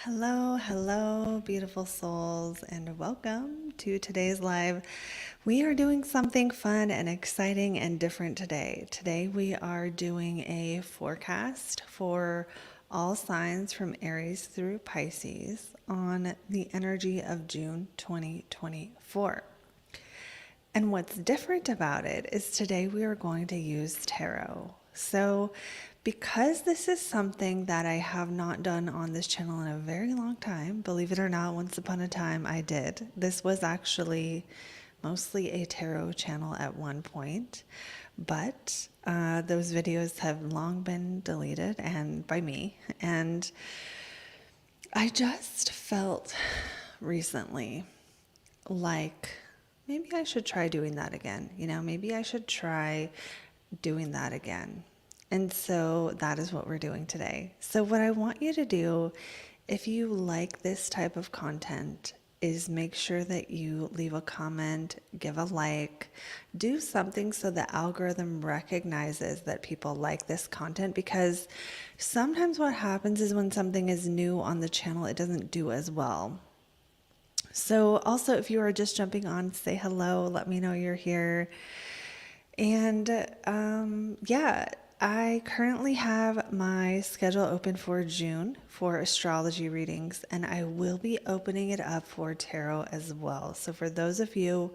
Hello, beautiful souls, and welcome to today's live. We are doing something fun and exciting and different today. Today, we are doing a forecast for all signs from Aries through Pisces on the energy of June 2024. And what's different about it is today we are going to use tarot. So, because this is something that I have not done on this channel in a very long time, believe it or not, once upon a time I did. This was actually mostly a tarot channel at one point, but those videos have long been deleted and by me. And I just felt recently like maybe I should try doing that again. Maybe I should try doing that again. And so that is what we're doing today. So what I want you to do, if you like this type of content, is make sure that you leave a comment, give a like, do something so the algorithm recognizes that people like this content, because sometimes what happens is when something is new on the channel, it doesn't do as well. So also, if you are just jumping on, say hello, let me know you're here. And I currently have my schedule open for June for astrology readings, and I will be opening it up for tarot as well. So for those of you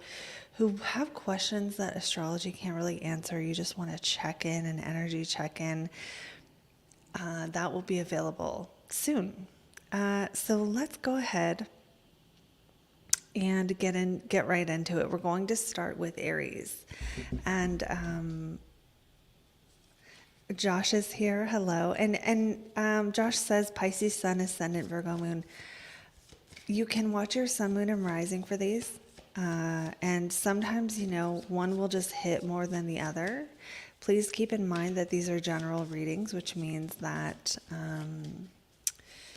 who have questions that astrology can't really answer, you just want to check in, an energy check in, that will be available soon. So let's go ahead and get right into it. We're going to start with Aries. And Josh is here. Hello. And Josh says Pisces Sun, Ascendant, Virgo Moon. You can watch your Sun, Moon, and Rising for these. And sometimes, one will just hit more than the other. Please keep in mind that these are general readings, which means that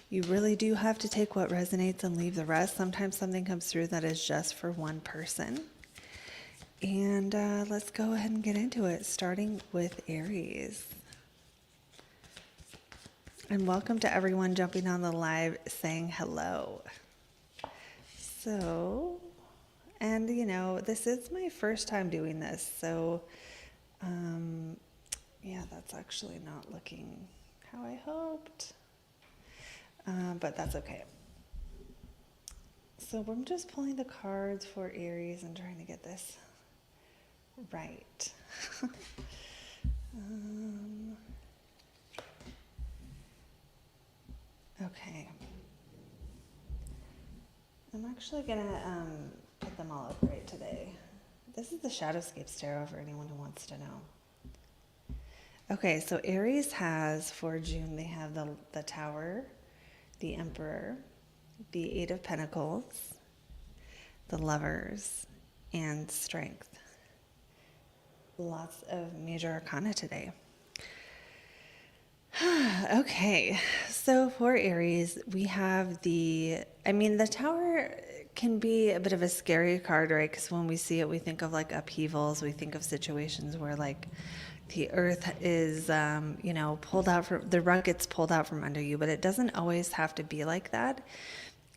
you really do have to take what resonates and leave the rest. Sometimes something comes through that is just for one person. And let's go ahead and get into it, starting with Aries. And welcome to everyone jumping on the live saying hello. So, and this is my first time doing this. So, that's actually not looking how I hoped. But that's okay. So I'm just pulling the cards for Aries and trying to get this right. Okay. I'm actually going to put them all up right today. This is the Shadowscapes Tarot for anyone who wants to know. Okay, so Aries has, for June, they have the Tower, the Emperor, the Eight of Pentacles, the Lovers, and Strength. Lots of major arcana today. Okay, so for Aries, we have the Tower can be a bit of a scary card, right? Because when we see it, we think of like upheavals, we think of situations where like the earth is, pulled out from, the rug gets pulled out from under you, but it doesn't always have to be like that.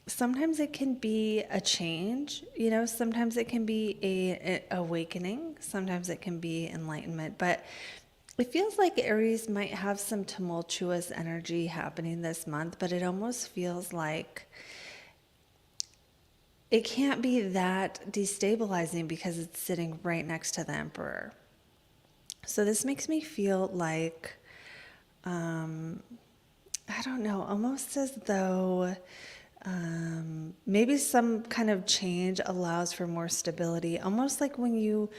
Sometimes it can be a change, sometimes it can be a awakening, sometimes it can be enlightenment, but it feels like Aries might have some tumultuous energy happening this month, but it almost feels like it can't be that destabilizing because it's sitting right next to the Emperor. So this makes me feel like, I don't know, almost as though maybe some kind of change allows for more stability. Almost like when you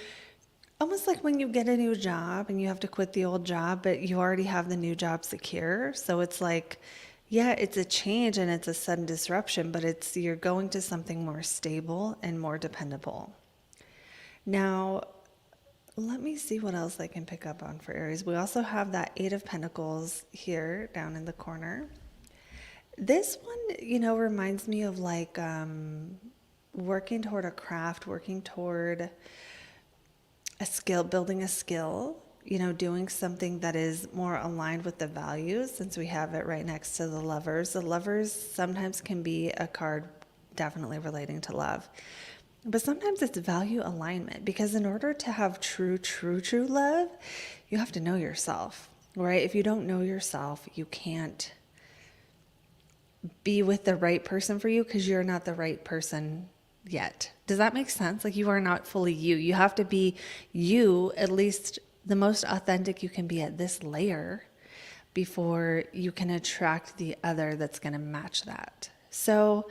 get a new job and you have to quit the old job, but you already have the new job secure. So it's like, yeah, it's a change and it's a sudden disruption, but you're going to something more stable and more dependable. Now, let me see what else I can pick up on for Aries. We also have that Eight of Pentacles here down in the corner. This one, reminds me of like working toward a craft, working toward a skill, building a skill. doing something that is more aligned with the values, since we have it right next to the Lovers. The Lovers sometimes can be a card definitely relating to love. But sometimes it's value alignment, because in order to have true love, you have to know yourself, right? If you don't know yourself, you can't be with the right person for you, because you're not the right person yet. Does that make sense? Like, you are not fully you. You have to be you, at least the most authentic you can be at this layer, before you can attract the other that's going to match that. So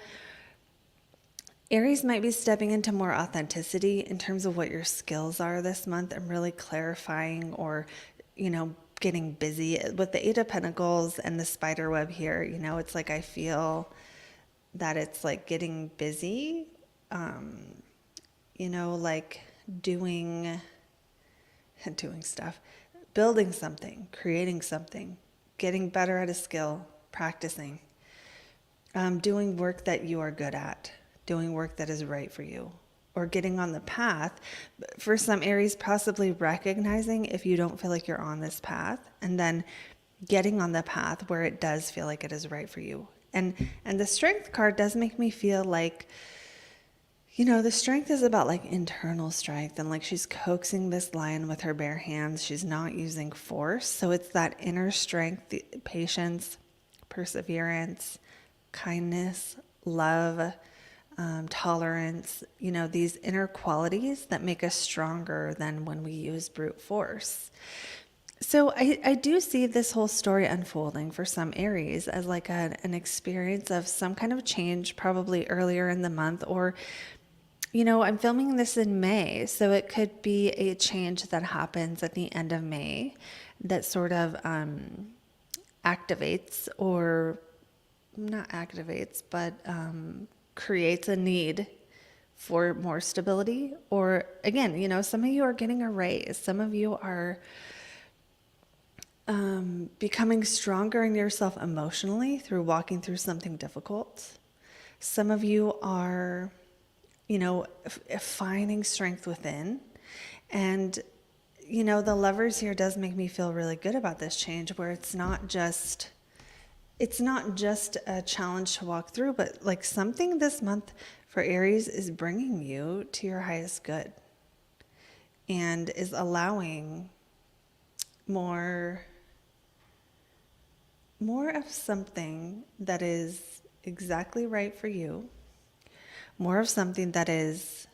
Aries might be stepping into more authenticity in terms of what your skills are this month, and really clarifying, or, getting busy. With the Eight of Pentacles and the spider web here, it's like, I feel that it's like getting busy, like doing stuff, building something, creating something, getting better at a skill, practicing, doing work that you are good at, doing work that is right for you, or getting on the path. For some Aries, possibly recognizing if you don't feel like you're on this path, and then getting on the path where it does feel like it is right for you. And the Strength card does make me feel like, the strength is about like internal strength, and like she's coaxing this lion with her bare hands. She's not using force. So it's that inner strength, the patience, perseverance, kindness, love, tolerance, these inner qualities that make us stronger than when we use brute force. So I do see this whole story unfolding for some Aries as like an experience of some kind of change, probably earlier in the month, or, I'm filming this in May, so it could be a change that happens at the end of May that sort of activates, or not activates, but creates a need for more stability. Or again, some of you are getting a raise. Some of you are becoming stronger in yourself emotionally through walking through something difficult. Some of you are, finding strength within. And, the Lovers here does make me feel really good about this change, where it's not just a challenge to walk through, but like something this month for Aries is bringing you to your highest good, and is allowing more of something that is exactly right for you, more of something that is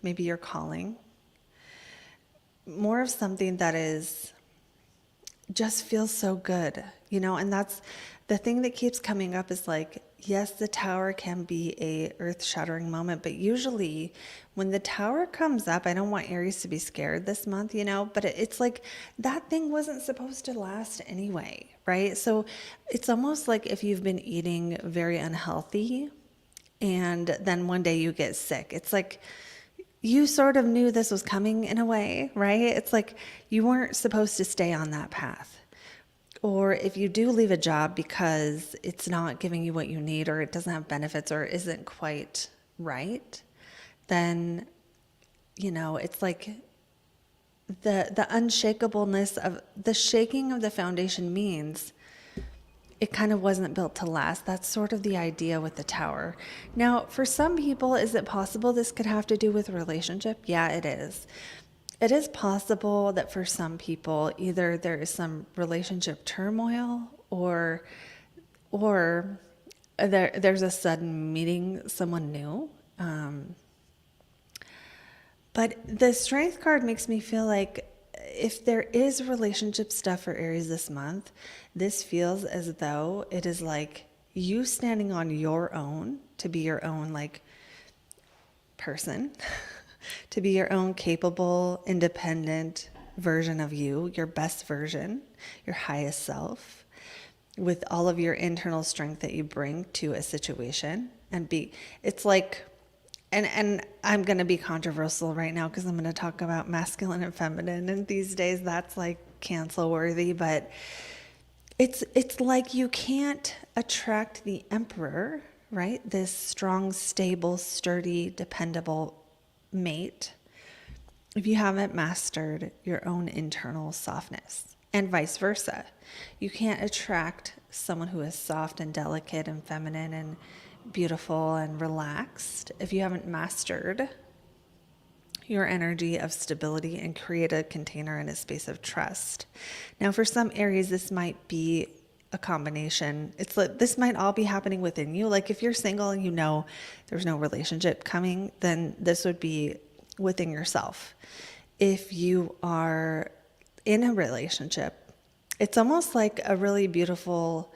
maybe your calling, more of something that is just feels so good, and that's the thing that keeps coming up, is like, yes, the Tower can be a earth-shattering moment, but usually when the Tower comes up, I don't want Aries to be scared this month, but it's like that thing wasn't supposed to last anyway, right? So it's almost like if you've been eating very unhealthy and then one day you get sick, it's like you sort of knew this was coming in a way, right? It's like you weren't supposed to stay on that path. Or if you do leave a job because it's not giving you what you need, or it doesn't have benefits, or isn't quite right, then, it's like the unshakableness of the shaking of the foundation means it kind of wasn't built to last. That's sort of the idea with the Tower. Now, for some people, is it possible this could have to do with relationship? Yeah, it is. It is possible that for some people, either there is some relationship turmoil, or there's a sudden meeting someone new. But the Strength card makes me feel like if there is relationship stuff for Aries this month, this feels as though it is like you standing on your own to be your own like person, to be your own capable, independent version of you, your best version, your highest self, with all of your internal strength that you bring to a situation. It's like, and I'm going to be controversial right now because I'm going to talk about masculine and feminine, and these days that's like cancel worthy, but it's like you can't attract the Emperor, right? This strong, stable, sturdy, dependable mate if you haven't mastered your own internal softness, and vice versa. You can't attract someone who is soft and delicate and feminine and beautiful and relaxed if you haven't mastered your energy of stability and create a container and a space of trust. Now, for some Aries, this might be a combination. It's like this might all be happening within you. Like if you're single and you know there's no relationship coming, then this would be within yourself. If you are in a relationship, it's almost like a really beautiful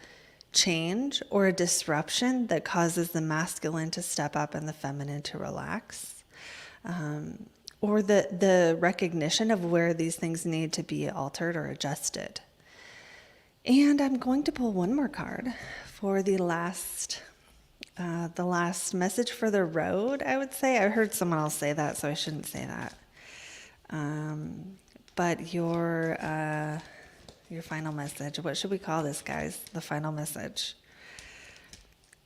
change or a disruption that causes the masculine to step up and the feminine to relax. Or the recognition of where these things need to be altered or adjusted. And I'm going to pull one more card for the last message for the road, I would say. I heard someone else say that, so I shouldn't say that. But your final message. What should we call this, guys? The final message.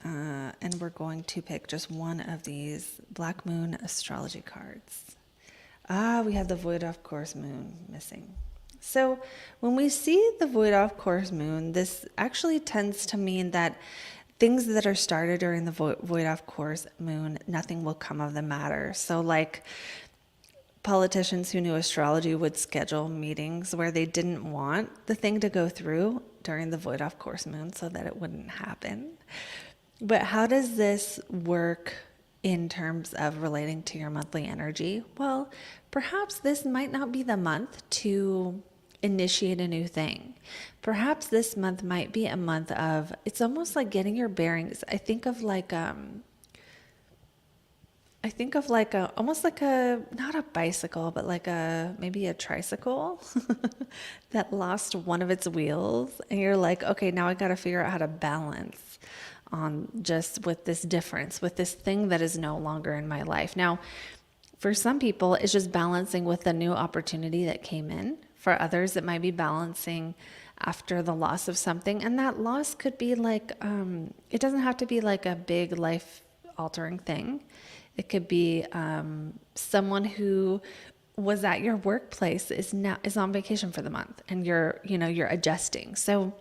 And we're going to pick just one of these Black Moon astrology cards. We have the void off course moon missing. So when we see the void off course moon, this actually tends to mean that things that are started during the void off course moon, nothing will come of the matter. So like politicians who knew astrology would schedule meetings where they didn't want the thing to go through during the void off course moon so that it wouldn't happen. But how does this work in terms of relating to your monthly energy? Well, perhaps this might not be the month to initiate a new thing. Perhaps this month might be a month of, it's almost like getting your bearings. I think of like almost like not a bicycle, but like maybe a tricycle that lost one of its wheels. And you're like, okay, now I got to figure out how to balance on just with this difference, with this thing that is no longer in my life. Now, for some people, it's just balancing with the new opportunity that came in. For others, it might be balancing after the loss of something. And that loss could be like, it doesn't have to be like a big life altering thing. It could be someone who was at your workplace is on vacation for the month and you're adjusting. So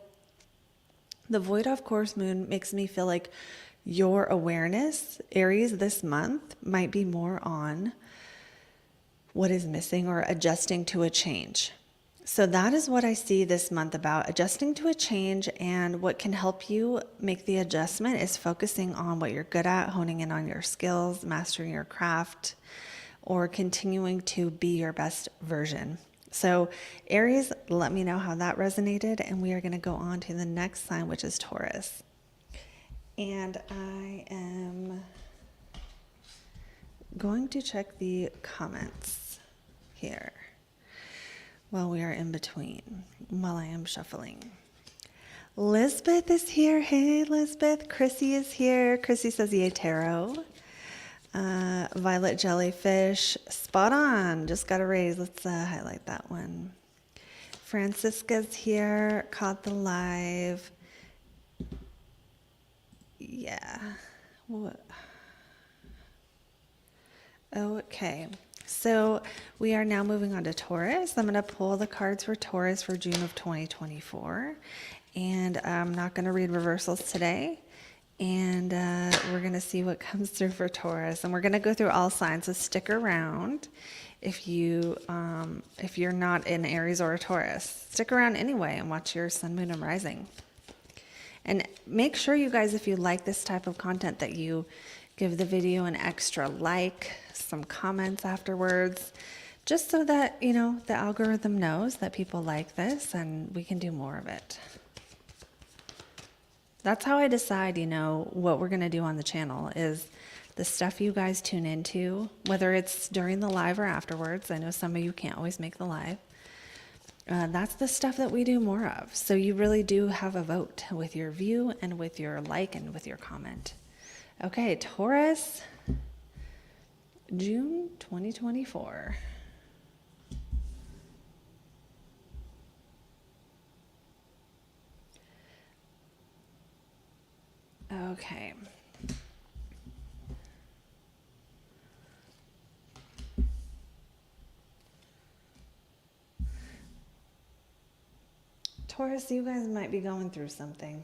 the void off course moon makes me feel like your awareness, Aries, this month might be more on what is missing or adjusting to a change. So that is what I see this month about, adjusting to a change, and what can help you make the adjustment is focusing on what you're good at, honing in on your skills, mastering your craft, or continuing to be your best version. So Aries, let me know how that resonated, and we are going to go on to the next sign, which is Taurus. And I am going to check the comments here while we are in between, while I am shuffling. Lisbeth is here. Hey, Lisbeth. Chrissy is here. Chrissy says, yay, tarot. Violet Jellyfish, spot on. Just got a raise. Let's highlight that one. Francisca's here. Caught the live. Yeah. What? Okay. So we are now moving on to Taurus. I'm going to pull the cards for Taurus for June of 2024. And I'm not going to read reversals today. And we're going to see what comes through for Taurus. And we're going to go through all signs, so stick around if you're not in Aries or a Taurus. Stick around anyway and watch your sun, moon, and rising. And make sure, you guys, if you like this type of content, that you give the video an extra like, some comments afterwards, just so that, the algorithm knows that people like this and we can do more of it. That's how I decide, what we're going to do on the channel is the stuff you guys tune into, whether it's during the live or afterwards. I know some of you can't always make the live. That's the stuff that we do more of. So you really do have a vote with your view and with your like and with your comment. Okay, Taurus, June 2024. Okay. Taurus, you guys might be going through something.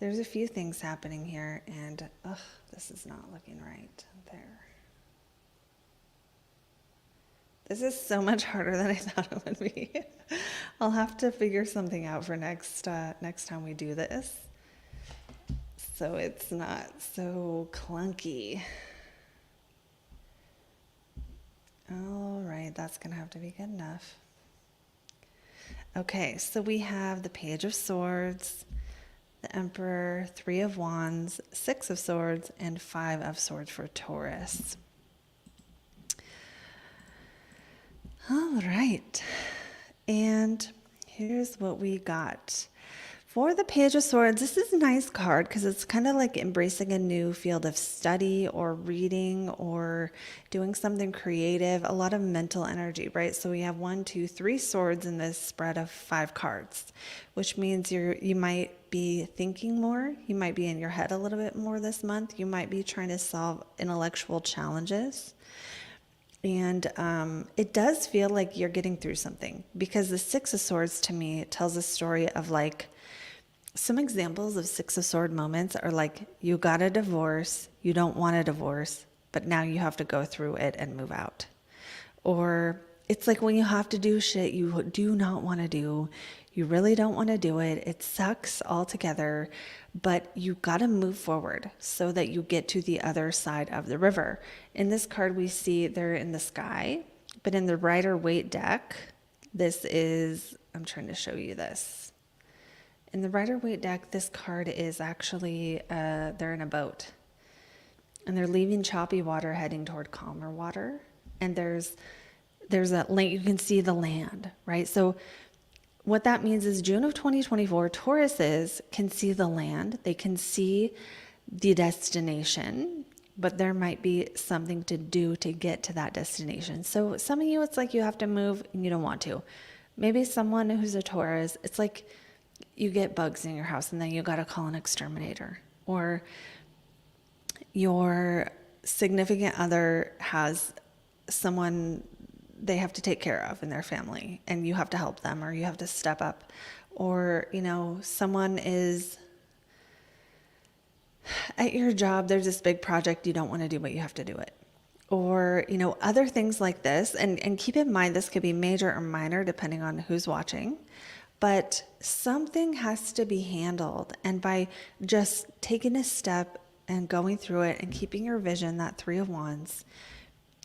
There's a few things happening here, and this is not looking right there. This is so much harder than I thought it would be. I'll have to figure something out for next time we do this, so it's not so clunky. All right, that's gonna have to be good enough. Okay, so we have the Page of Swords, the Emperor, Three of Wands, Six of Swords, and Five of Swords for Taurus. All right, and here's what we got. For the Page of Swords, this is a nice card because it's kind of like embracing a new field of study or reading or doing something creative, a lot of mental energy, right? So we have 1, 2, 3 swords in this spread of 5 cards, which means you might be thinking more. You might be in your head a little bit more this month. You might be trying to solve intellectual challenges. And it does feel like you're getting through something, because the Six of Swords to me tells a story of like, some examples of Six of Sword moments are like, you got a divorce, you don't want a divorce, but now you have to go through it and move out. Or it's like when you have to do shit you do not want to do, you really don't want to do it, it sucks altogether, but you got to move forward so that you get to the other side of the river. In this card, we see they're in the sky, but in the Rider-Waite deck, this is, I'm trying to show you this. In the Rider-Waite deck, this card is actually, they're in a boat. And they're leaving choppy water, heading toward calmer water. And there's a lake, you can see the land, right? So what that means is June of 2024, Tauruses can see the land. They can see the destination, but there might be something to do to get to that destination. So some of you, it's like you have to move and you don't want to. Maybe someone who's a Taurus, it's like, you get bugs in your house and then you got to call an exterminator, or your significant other has someone they have to take care of in their family and you have to help them, or you have to step up, or, someone is at your job, there's this big project you don't want to do, but you have to do it. Or, other things like this. And keep in mind, this could be major or minor depending on who's watching. But something has to be handled. And by just taking a step and going through it and keeping your vision, that Three of Wands,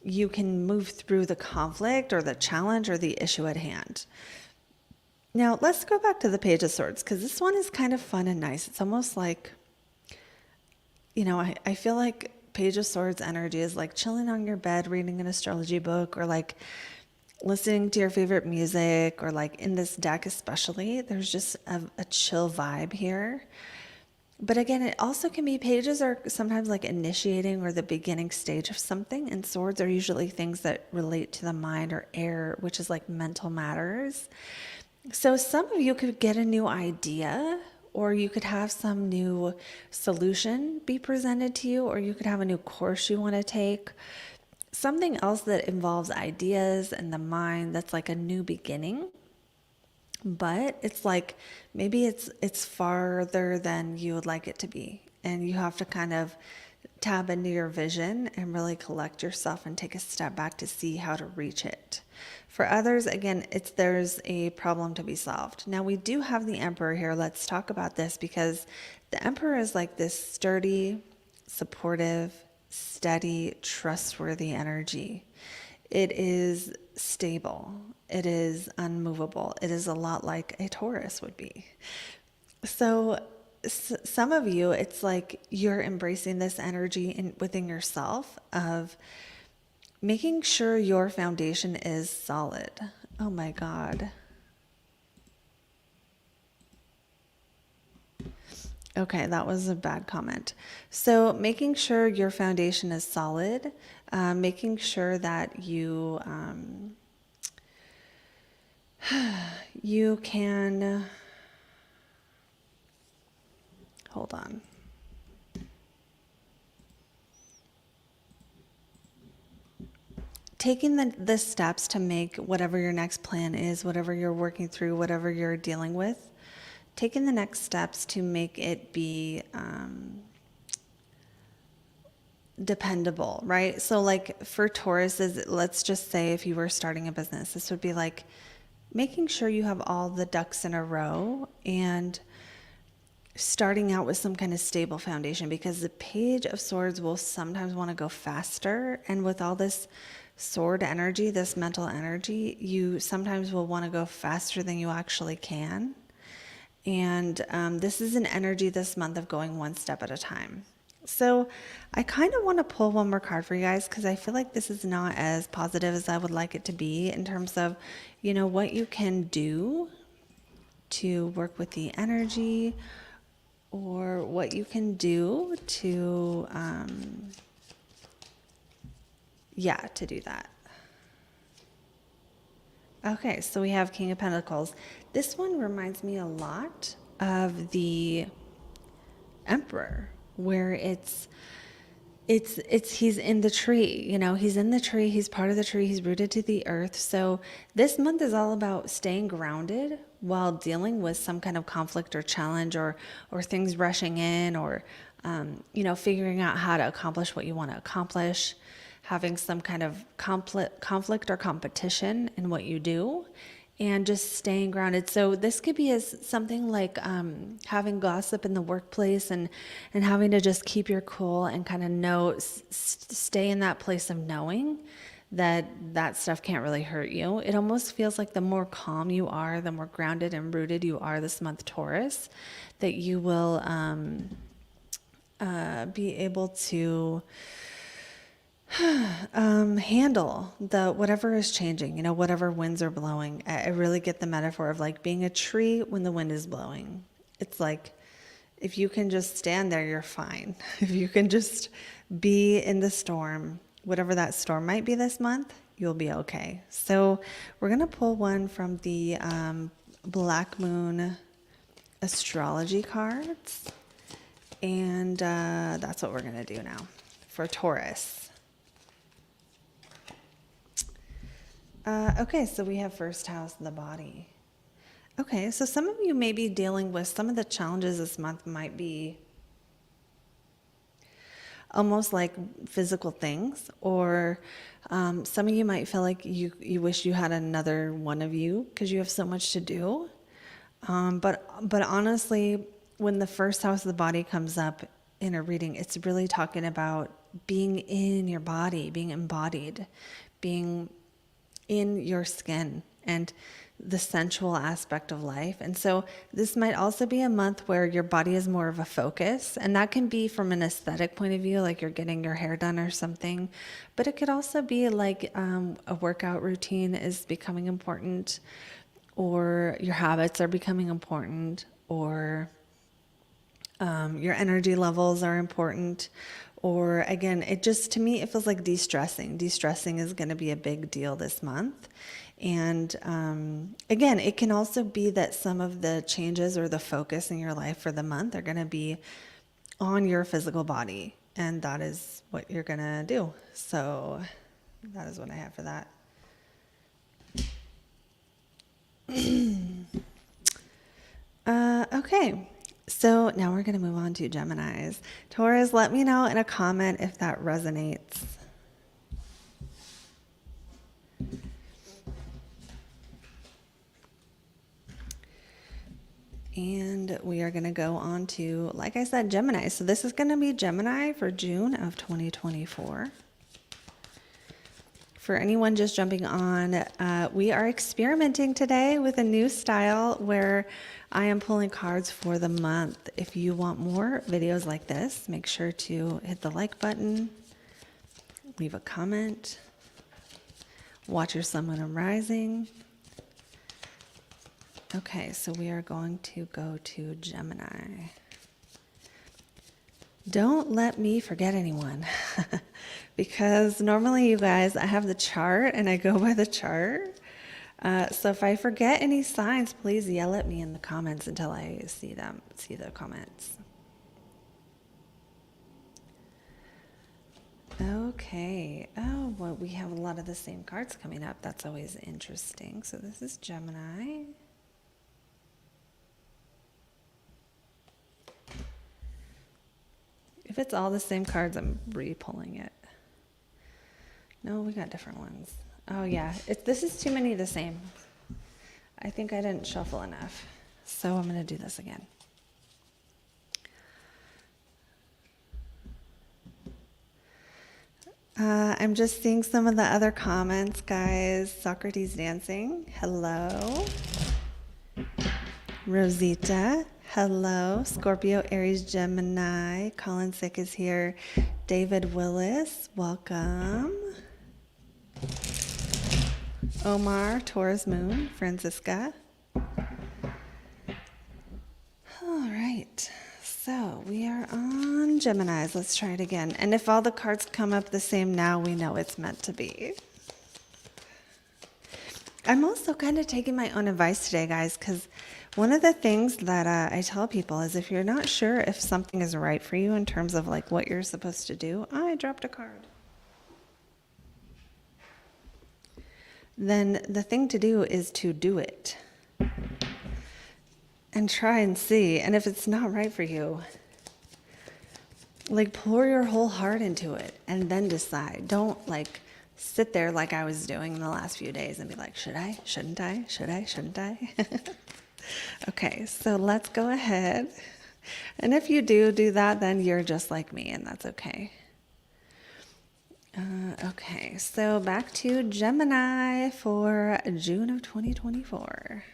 you can move through the conflict or the challenge or the issue at hand. Now, let's go back to the Page of Swords, because this one is kind of fun and nice. It's almost like, I feel like Page of Swords energy is like chilling on your bed, reading an astrology book, or like listening to your favorite music, or like in this deck especially, there's just a chill vibe here. But again, it also can be, pages are sometimes like initiating or the beginning stage of something, and swords are usually things that relate to the mind or air, which is like mental matters. So some of you could get a new idea, or you could have some new solution be presented to you, or you could have a new course you want to take. Something else that involves ideas and the mind, that's like a new beginning, but it's like maybe it's farther than you would like it to be, and you have to kind of tap into your vision and really collect yourself and take a step back to see how to reach it. For others, again, there's a problem to be solved. Now we do have the Emperor here. Let's talk about this, because the Emperor is like this sturdy, supportive, steady, trustworthy energy. It is stable. It is unmovable. It is a lot like a Taurus would be. So some of you, it's like you're embracing this energy within yourself of making sure your foundation is solid. Oh my God. Okay, that was a bad comment. So making sure your foundation is solid, making sure that you you can, hold on. taking the steps to make whatever your next plan is, whatever you're working through, whatever you're dealing with, taking the next steps to make it be dependable, right? So like for Taurus, let's just say if you were starting a business, this would be like making sure you have all the ducks in a row and starting out with some kind of stable foundation, because the Page of Swords will sometimes want to go faster. And with all this sword energy, this mental energy, you sometimes will want to go faster than you actually can. And this is an energy this month of going one step at a time. So I kind of want to pull one more card for you guys, because I feel like this is not as positive as I would like it to be in terms of, you know, what you can do to work with the energy, or what you can do to, to do that. Okay, so we have King of Pentacles. This one reminds me a lot of the Emperor, where it's he's in the tree, you know, he's in the tree, he's part of the tree, he's rooted to the earth. So this month is all about staying grounded while dealing with some kind of conflict or challenge, or things rushing in, or you know, figuring out how to accomplish what you want to accomplish, having some kind of conflict or competition in what you do, and just staying grounded. So this could be as something like having gossip in the workplace, and having to just keep your cool and kind of stay in that place of knowing that stuff can't really hurt you. It almost feels like the more calm you are, the more grounded and rooted you are this month, Taurus, that you will be able to handle whatever is changing, you know, whatever winds are blowing. I really get the metaphor of like being a tree when the wind is blowing. It's like, if you can just stand there, you're fine. If you can just be in the storm, whatever that storm might be this month, you'll be okay. So we're going to pull one from the Black Moon astrology cards. And that's what we're going to do now for Taurus. Okay, so we have first house in the body. Okay, so some of you may be dealing with some of the challenges this month might be almost like physical things, or some of you might feel like you wish you had another one of you because you have so much to do. But honestly, when the first house of the body comes up in a reading, it's really talking about being in your body, being embodied, being in your skin, and the sensual aspect of life. And so this might also be a month where your body is more of a focus, and that can be from an aesthetic point of view, like you're getting your hair done or something, but it could also be like a workout routine is becoming important, or your habits are becoming important, or your energy levels are important. Or again, it just, to me, it feels like de-stressing. De-stressing is going to be a big deal this month. And again, it can also be that some of the changes or the focus in your life for the month are going to be on your physical body. And that is what you're going to do. So that is what I have for that. Okay. So now we're going to move on to Geminis. Taurus, let me know in a comment if that resonates. And we are going to go on to, like I said, Gemini. So this is going to be Gemini for June of 2024. For anyone just jumping on, we are experimenting today with a new style where I am pulling cards for the month. If you want more videos like this, make sure to hit the like button, leave a comment, watch your Sun, Moon, and Rising. Okay, so we are going to go to Gemini. Don't let me forget anyone, because normally, you guys, I have the chart and I go by the chart. So if I forget any signs, please yell at me in the comments until I see the comments. Okay. Oh, well, we have a lot of the same cards coming up. That's always interesting. So this is Gemini. If it's all the same cards, I'm re-pulling it. No, we got different ones. Oh, yeah. This is too many of the same. I think I didn't shuffle enough. So I'm going to do this again. I'm just seeing some of the other comments, guys. Socrates dancing. Hello. Rosita. Hello. Scorpio, Aries, Gemini. Colin Sick is here. David Willis. Welcome. Omar, Taurus Moon. Francisca. All right. So we are on Geminis. Let's try it again. And if all the cards come up the same now, we know it's meant to be. I'm also kind of taking my own advice today, guys, because one of the things that I tell people is if you're not sure if something is right for you in terms of like what you're supposed to do, I dropped a card. Then the thing to do is to do it. And try and see. And if it's not right for you, like pour your whole heart into it and then decide. Don't like sit there like I was doing in the last few days and be like, should I? Shouldn't I? Should I? Shouldn't I? Okay, so let's go ahead. And if you do that, then you're just like me, and that's okay. Okay, so back to Gemini for June of 2024.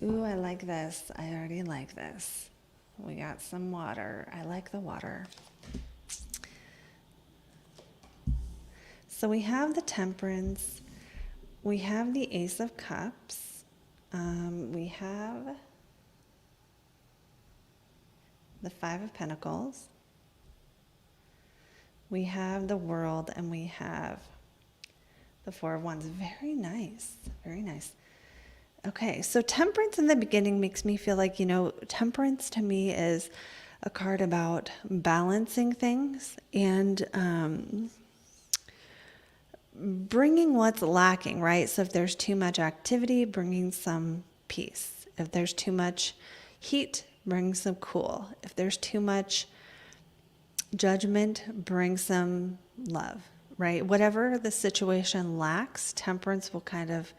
Ooh, I like this. I already like this. We got some water. I like the water. So we have the Temperance. We have the Ace of Cups. We have the Five of Pentacles. We have the World, and we have the Four of Wands. Very nice. Very nice. Okay, so Temperance in the beginning makes me feel like, Temperance to me is a card about balancing things and bringing what's lacking, right? So if there's too much activity, bringing some peace. If there's too much heat, bring some cool. If there's too much judgment, bring some love, right? Whatever the situation lacks, Temperance will kind of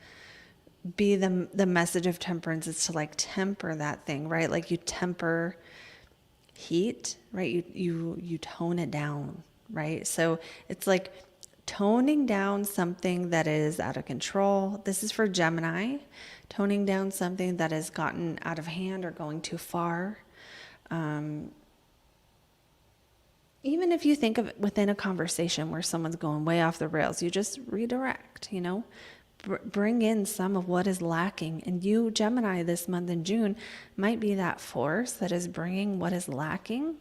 be the message of Temperance is to like temper that thing, right? Like you temper heat, right? You tone it down, right? So it's like toning down something that is out of control. This is for Gemini, toning down something that has gotten out of hand or going too far. Even if you think of it within a conversation where someone's going way off the rails, you just redirect, bring in some of what is lacking. And you, Gemini, this month in June might be that force that is bringing what is lacking.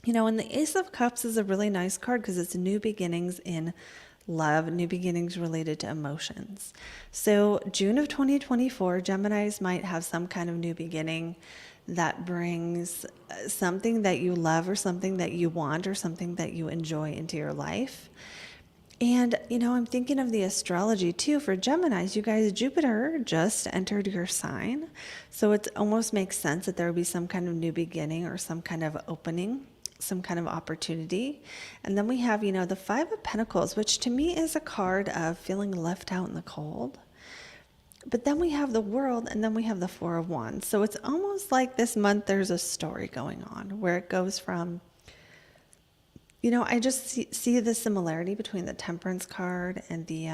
And the Ace of Cups is a really nice card because it's new beginnings in love, new beginnings related to emotions. So June of 2024, Geminis might have some kind of new beginning that brings something that you love or something that you want or something that you enjoy into your life. And, I'm thinking of the astrology too for Geminis. You guys, Jupiter just entered your sign. So it almost makes sense that there would be some kind of new beginning or some kind of opening, some kind of opportunity. And then we have, the Five of Pentacles, which to me is a card of feeling left out in the cold. But then we have the World, and then we have the Four of Wands. So it's almost like this month there's a story going on where it goes from, I just see the similarity between the Temperance card and the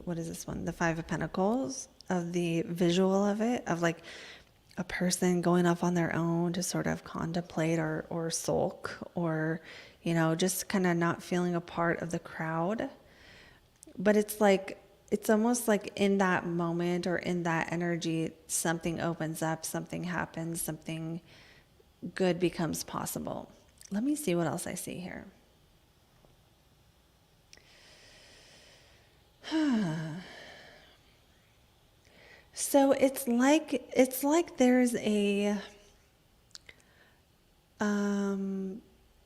what is this one? The Five of Pentacles, of the visual of it, of like a person going off on their own to sort of contemplate or sulk or, just kind of not feeling a part of the crowd. But it's almost like in that moment or in that energy, something opens up, something happens, something good becomes possible. Let me see what else I see here. So it's like there's a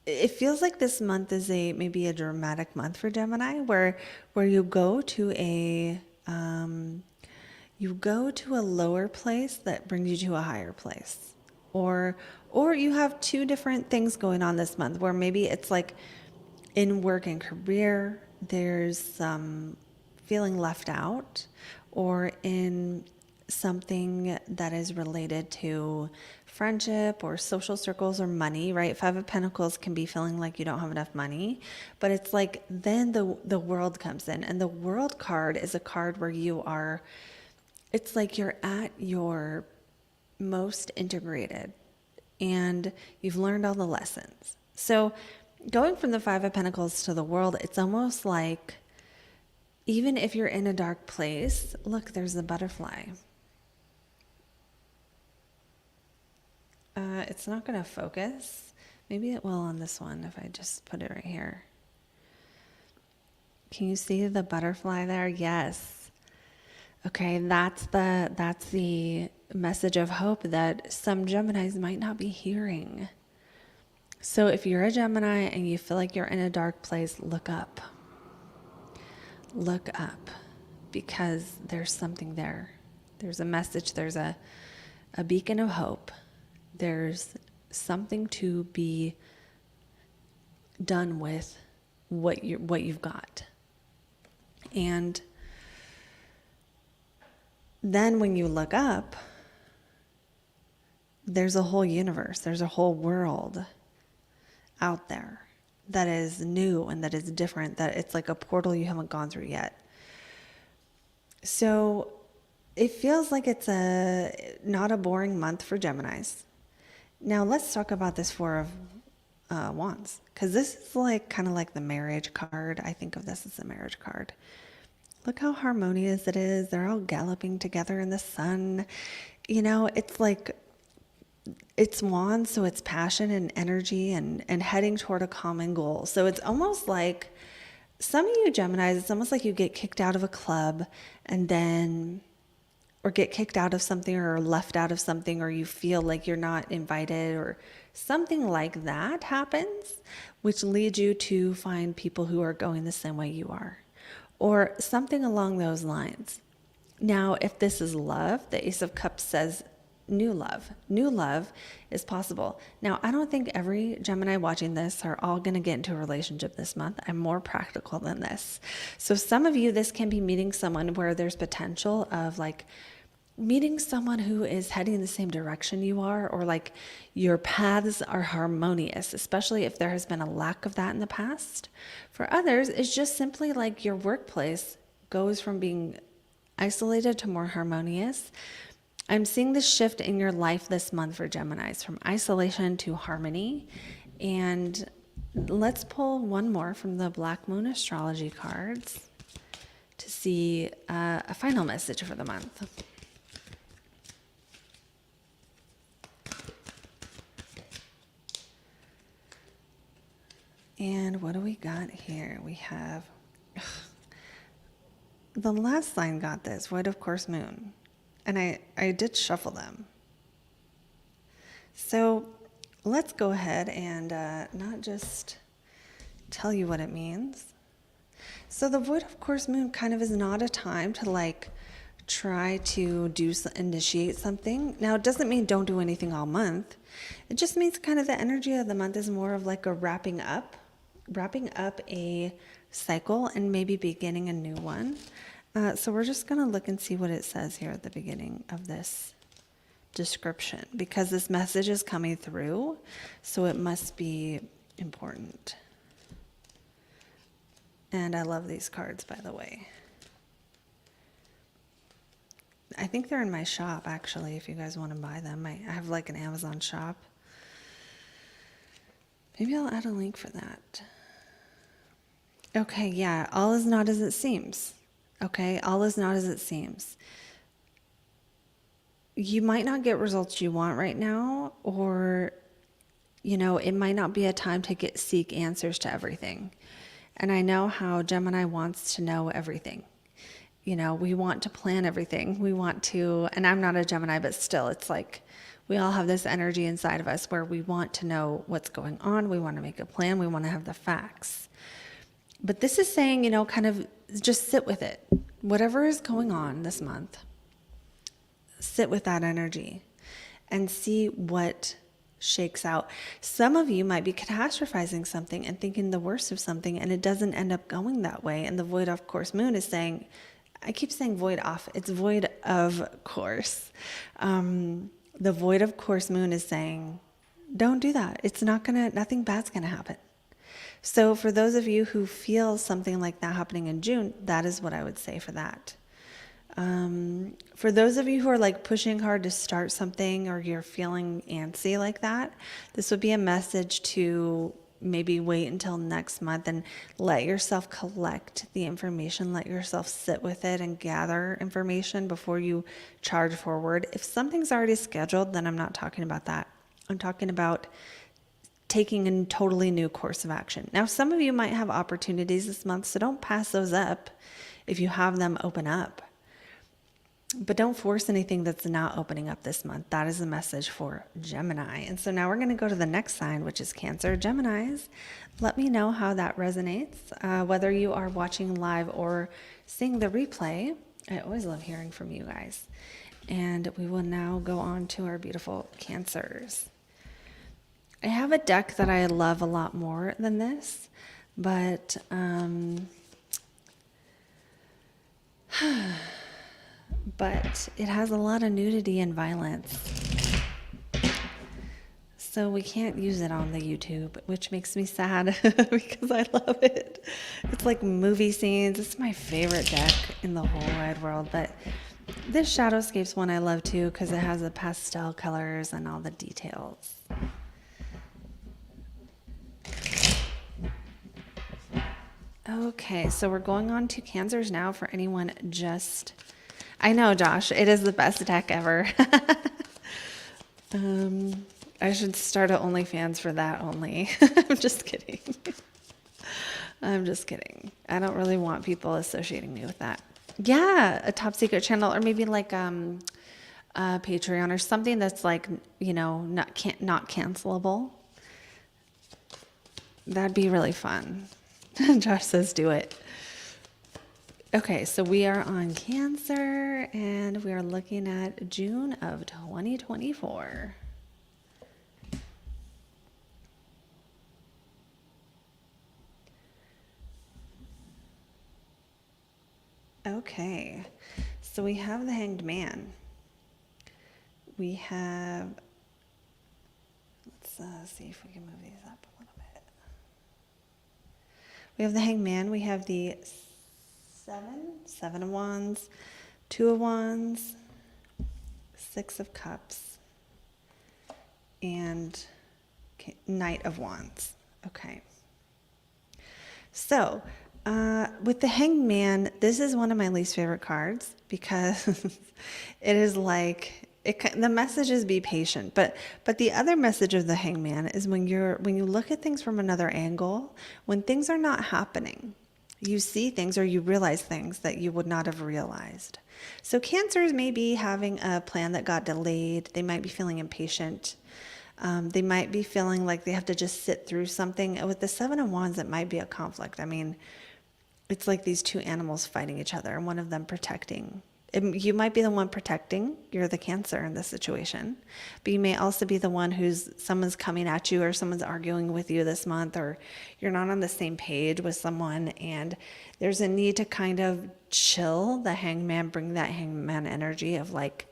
it feels like this month is maybe a dramatic month for Gemini, where you go to a lower place that brings you to a higher place, or you have two different things going on this month, where maybe it's like in work and career there's some feeling left out, or in something that is related to friendship or social circles or money, right? Five of Pentacles can be feeling like you don't have enough money, but it's like then the world comes in, and the world card is a card where it's like you're at your most integrated and you've learned all the lessons. So going from the Five of Pentacles to the world, it's almost like even if you're in a dark place, look, there's the butterfly. It's not going to focus. Maybe it will on this one if I just put it right here. Can you see the butterfly there? Yes. Okay, that's the message of hope that some Geminis might not be hearing. So if you're a Gemini and you feel like you're in a dark place, look up. Look up, because there's something there. There's a message, there's a beacon of hope. There's something to be done with what you've got. And then when you look up, there's a whole universe, there's a whole world out there that is new and that is different, that it's like a portal you haven't gone through yet. So it feels like it's not a boring month for Geminis. Now let's talk about this Four of Wands, because this is like kind of like the marriage card. I think of this as a marriage card. Look how harmonious it is. They're all galloping together in the sun. You know, it's like, it's wands, so it's passion and energy and heading toward a common goal. So it's almost like some of you Geminis, it's almost like you get kicked out of a club or get kicked out of something or left out of something, or you feel like you're not invited or something like that happens, which leads you to find people who are going the same way you are, or something along those lines. Now, if this is love, the Ace of Cups says new love. New love is possible. Now, I don't think every Gemini watching this are all going to get into a relationship this month. I'm more practical than this. So some of you, this can be meeting someone where there's potential of like meeting someone who is heading in the same direction you are, or like your paths are harmonious, especially if there has been a lack of that in the past. For others, it's just simply like your workplace goes from being isolated to more harmonious. I'm seeing this shift in your life this month for Geminis, from isolation to harmony. And let's pull one more from the Black Moon astrology cards to see a final message for the month. And what do we got here? We have, the last line got this, Void of Course Moon. And I did shuffle them. So let's go ahead and not just tell you what it means. So the Void of Course Moon kind of is not a time to like try to initiate something. Now, it doesn't mean don't do anything all month. It just means kind of the energy of the month is more of like a wrapping up a cycle and maybe beginning a new one. So we're just going to look and see what it says here at the beginning of this description, because this message is coming through, so it must be important. And I love these cards, by the way. I think they're in my shop, actually, if you guys want to buy them. I have like an Amazon shop. Maybe I'll add a link for that. Okay, yeah, all is not as it seems. Okay, all is not as it seems. You might not get results you want right now, or, you know, it might not be a time to seek answers to everything. And I know how Gemini wants to know everything. we want to plan everything. We want to, and I'm not a Gemini, but still, it's like we all have this energy inside of us where we want to know what's going on. We want to make a plan. We want to have the facts. But this is saying, kind of just sit with it. Whatever is going on this month, sit with that energy and see what shakes out. Some of you might be catastrophizing something and thinking the worst of something, and it doesn't end up going that way. And the void of course moon is saying, I keep saying void off, it's void of course. The void of course moon is saying, don't do that. Nothing bad's gonna happen. So for those of you who feel something like that happening in June, that is what I would say for that. For those of you who are like pushing hard to start something, or you're feeling antsy like that, this would be a message to maybe wait until next month and let yourself collect the information, let yourself sit with it and gather information before you charge forward. If something's already scheduled, then I'm not talking about that. I'm talking about taking a totally new course of action. Now, some of you might have opportunities this month, so don't pass those up if you have them open up. But don't force anything that's not opening up this month. That is a message for Gemini. And so now we're going to go to the next sign, which is Cancer. Geminis, let me know how that resonates, whether you are watching live or seeing the replay. I always love hearing from you guys. And we will now go on to our beautiful Cancers. I have a deck that I love a lot more than this, but but it has a lot of nudity and violence. So we can't use it on the YouTube, which makes me sad because I love it. It's like movie scenes. It's my favorite deck in the whole wide world. But this Shadowscapes one I love too because it has the pastel colors and all the details. Okay, so we're going on to Cancers now for anyone just... I know, Josh, it is the best deck ever. I should start an OnlyFans for that only. I'm just kidding. I'm just kidding. I don't really want people associating me with that. Yeah, a top secret channel, or maybe like Patreon or something that's like, not cancelable. That'd be really fun. Josh says do it. Okay, so we are on Cancer, and we are looking at June of 2024. Okay, so we have the Hanged Man. We have, let's see if we can move these up a little bit. We have the Hanged Man. We have the Seven of Wands, Two of Wands, Six of Cups, and Knight of Wands. Okay. So, with the Hanged Man, this is one of my least favorite cards because it is like, the message is be patient, but the other message of the Hanged Man is when you look at things from another angle, when things are not happening, you see things or you realize things that you would not have realized. So Cancers may be having a plan that got delayed. They might be feeling impatient. They might be feeling like they have to just sit through something. With the Seven of Wands, it might be a conflict. I mean, it's like these two animals fighting each other and one of them protecting. You might be the one protecting. You're the Cancer in this situation. But you may also be the one someone's coming at you or someone's arguing with you this month, or you're not on the same page with someone and there's a need to kind of chill the Hanged Man, bring that Hanged Man energy of like,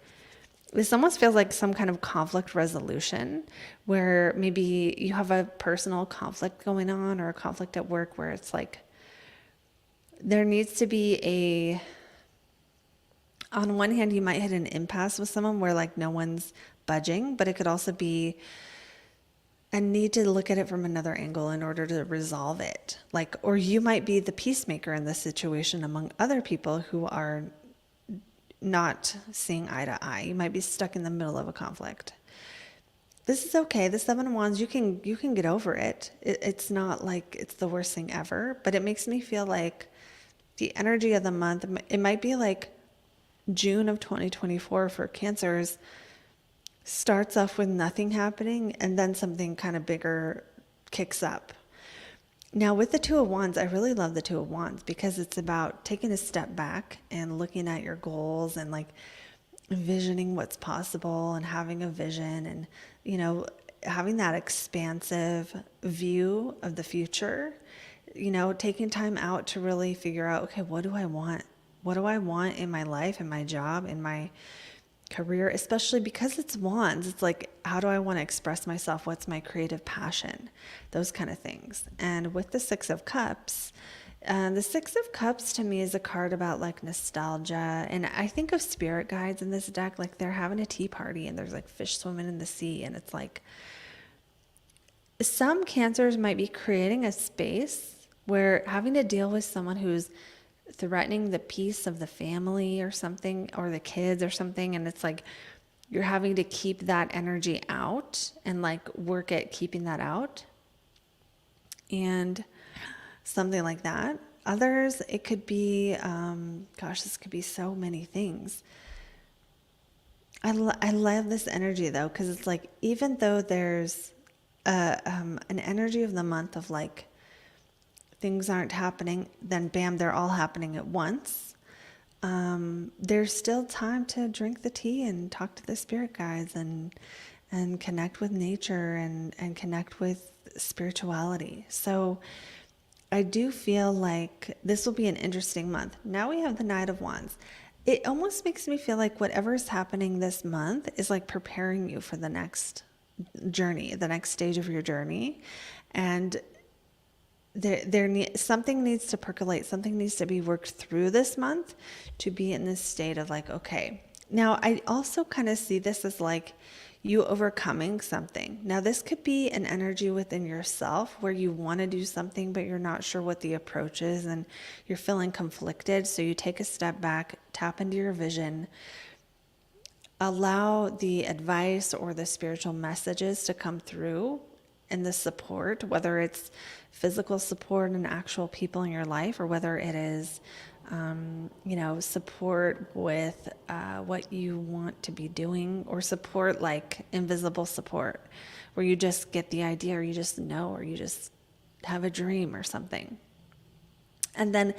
this almost feels like some kind of conflict resolution where maybe you have a personal conflict going on or a conflict at work where it's like, there needs to be on one hand, you might hit an impasse with someone where like no one's budging, but it could also be a need to look at it from another angle in order to resolve it. Like, or you might be the peacemaker in this situation among other people who are not seeing eye to eye. You might be stuck in the middle of a conflict. This is okay. The Seven of Wands, you can get over it. It's not like it's the worst thing ever, but it makes me feel like the energy of the month, it might be like June of 2024 for Cancers starts off with nothing happening and then something kind of bigger kicks up. Now with the Two of Wands, I really love the Two of Wands because it's about taking a step back and looking at your goals and like envisioning what's possible and having a vision and, you know, having that expansive view of the future, you know, taking time out to really figure out, okay, what do I want? What do I want in my life, in my job, in my career, especially because it's wands. It's like, how do I want to express myself? What's my creative passion? Those kind of things. And with the Six of Cups, the Six of Cups to me is a card about like nostalgia. And I think of spirit guides in this deck, like they're having a tea party and there's like fish swimming in the sea. And it's like, some Cancers might be creating a space where having to deal with someone who's threatening the peace of the family or something, or the kids or something. And it's like, you're having to keep that energy out and like work at keeping that out. And something like that. Others, it could be, this could be so many things. I love this energy though, because it's like, even though there's an energy of the month of like, things aren't happening, then bam, they're all happening at once. There's still time to drink the tea and talk to the spirit guides and connect with nature and connect with spirituality. So I do feel like this will be an interesting month. Now we have the Knight of Wands. It almost makes me feel like whatever's happening this month is like preparing you for the next journey, the next stage of your journey. And something needs to percolate, something needs to be worked through this month to be in this state of like, okay. Now I also kind of see this as like you overcoming something. Now this could be an energy within yourself where you want to do something but you're not sure what the approach is and you're feeling conflicted. So you take a step back, tap into your vision, allow the advice or the spiritual messages to come through, and the support, whether it's physical support and actual people in your life, or whether it is, support with what you want to be doing, or support like invisible support, where you just get the idea, or you just know, or you just have a dream or something. And then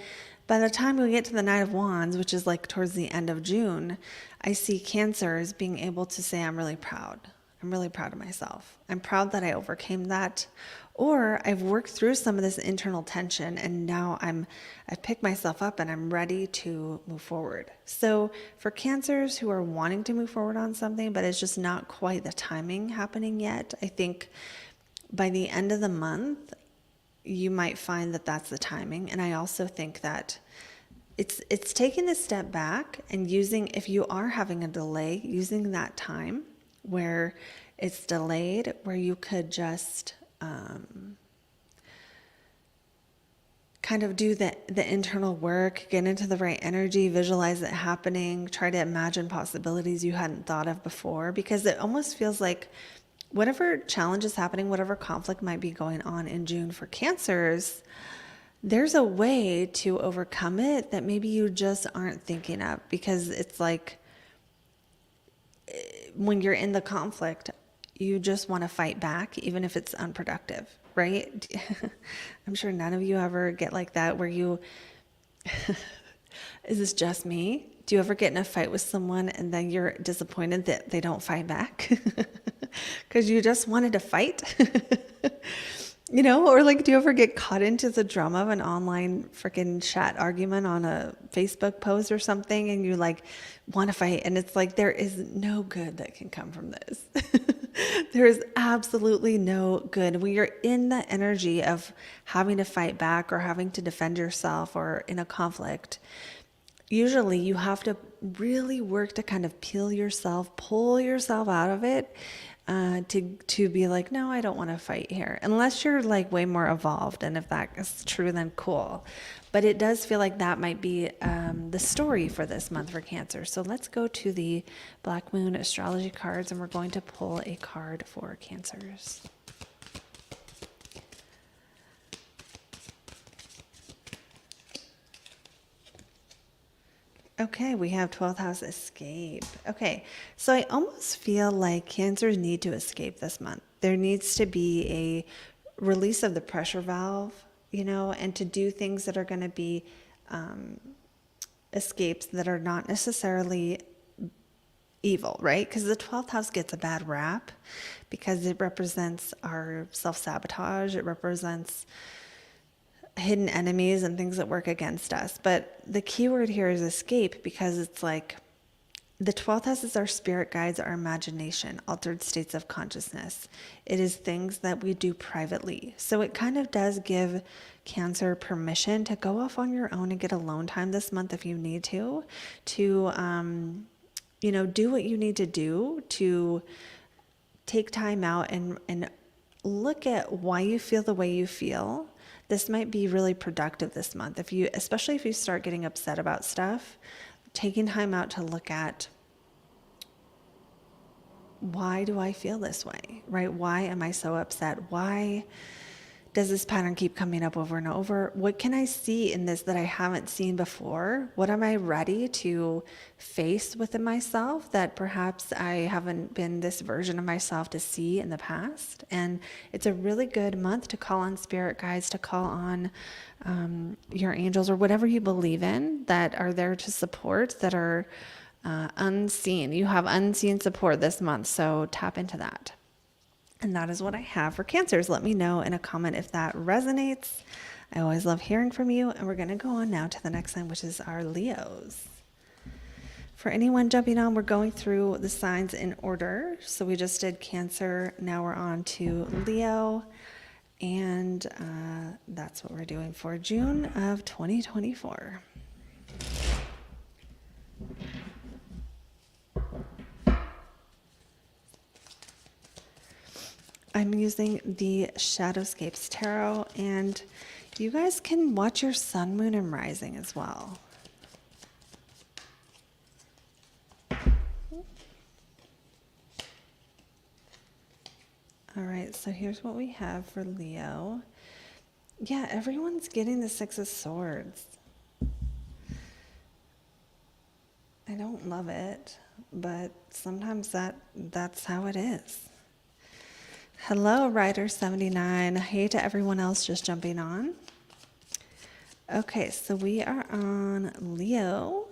by the time we get to the Knight of Wands, which is like towards the end of June, I see Cancers being able to say, I'm really proud. I'm really proud of myself. I'm proud that I overcame that, or I've worked through some of this internal tension and now I've picked myself up and I'm ready to move forward. So for Cancers who are wanting to move forward on something, but it's just not quite the timing happening yet, I think by the end of the month, you might find that that's the timing. And I also think that it's taking a step back and using, if you are having a delay, using that time where it's delayed, where you could just kind of do the internal work, get into the right energy, visualize it happening, try to imagine possibilities you hadn't thought of before, because it almost feels like whatever challenge is happening, whatever conflict might be going on in June for Cancers, there's a way to overcome it that maybe you just aren't thinking of, because it's like, when you're in the conflict, you just want to fight back, even if it's unproductive, right? I'm sure none of you ever get like that where you, is this just me? Do you ever get in a fight with someone and then you're disappointed that they don't fight back? Because you just wanted to fight? Or like, do you ever get caught into the drama of an online freaking chat argument on a Facebook post or something, and you like want to fight, and it's like, there is no good that can come from this. There is absolutely no good. When you're in the energy of having to fight back or having to defend yourself or in a conflict, usually you have to really work to kind of pull yourself out of it, to be like, no, I don't want to fight here, unless you're like way more evolved. And if that is true, then cool. But it does feel like that might be the story for this month for Cancer. So let's go to the Black Moon astrology cards, and we're going to pull a card for Cancers. Okay, we have 12th house escape. Okay, so I almost feel like Cancers need to escape this month. There needs to be a release of the pressure valve, and to do things that are going to be escapes that are not necessarily evil, right? Because the 12th house gets a bad rap because it represents our self-sabotage. It represents hidden enemies and things that work against us. But the key word here is escape, because it's like the 12th house is our spirit guides, our imagination, altered states of consciousness. It is things that we do privately. So it kind of does give Cancer permission to go off on your own and get alone time this month if you need to do what you need to do to take time out and look at why you feel the way you feel. This might be really productive this month. Especially if you start getting upset about stuff, taking time out to look at, why do I feel this way, right? Why am I so upset? Why does this pattern keep coming up over and over? What can I see in this that I haven't seen before? What am I ready to face within myself that perhaps I haven't been this version of myself to see in the past? And it's a really good month to call on spirit guides, to call on your angels, or whatever you believe in that are there to support, that are unseen. You have unseen support this month, so tap into that. And that is what I have for Cancers. Let me know in a comment if that resonates. I always love hearing from you. And we're going to go on now to the next sign, which is our Leos. For anyone jumping on, we're going through the signs in order. So we just did Cancer. Now we're on to Leo. And that's what we're doing for June of 2024. I'm using the Shadowscapes Tarot, and you guys can watch your sun, moon, and rising as well. All right, so here's what we have for Leo. Yeah, everyone's getting the Six of Swords. I don't love it, but sometimes that's how it is. Hello, Rider79. Hey to everyone else just jumping on. Okay, so we are on Leo.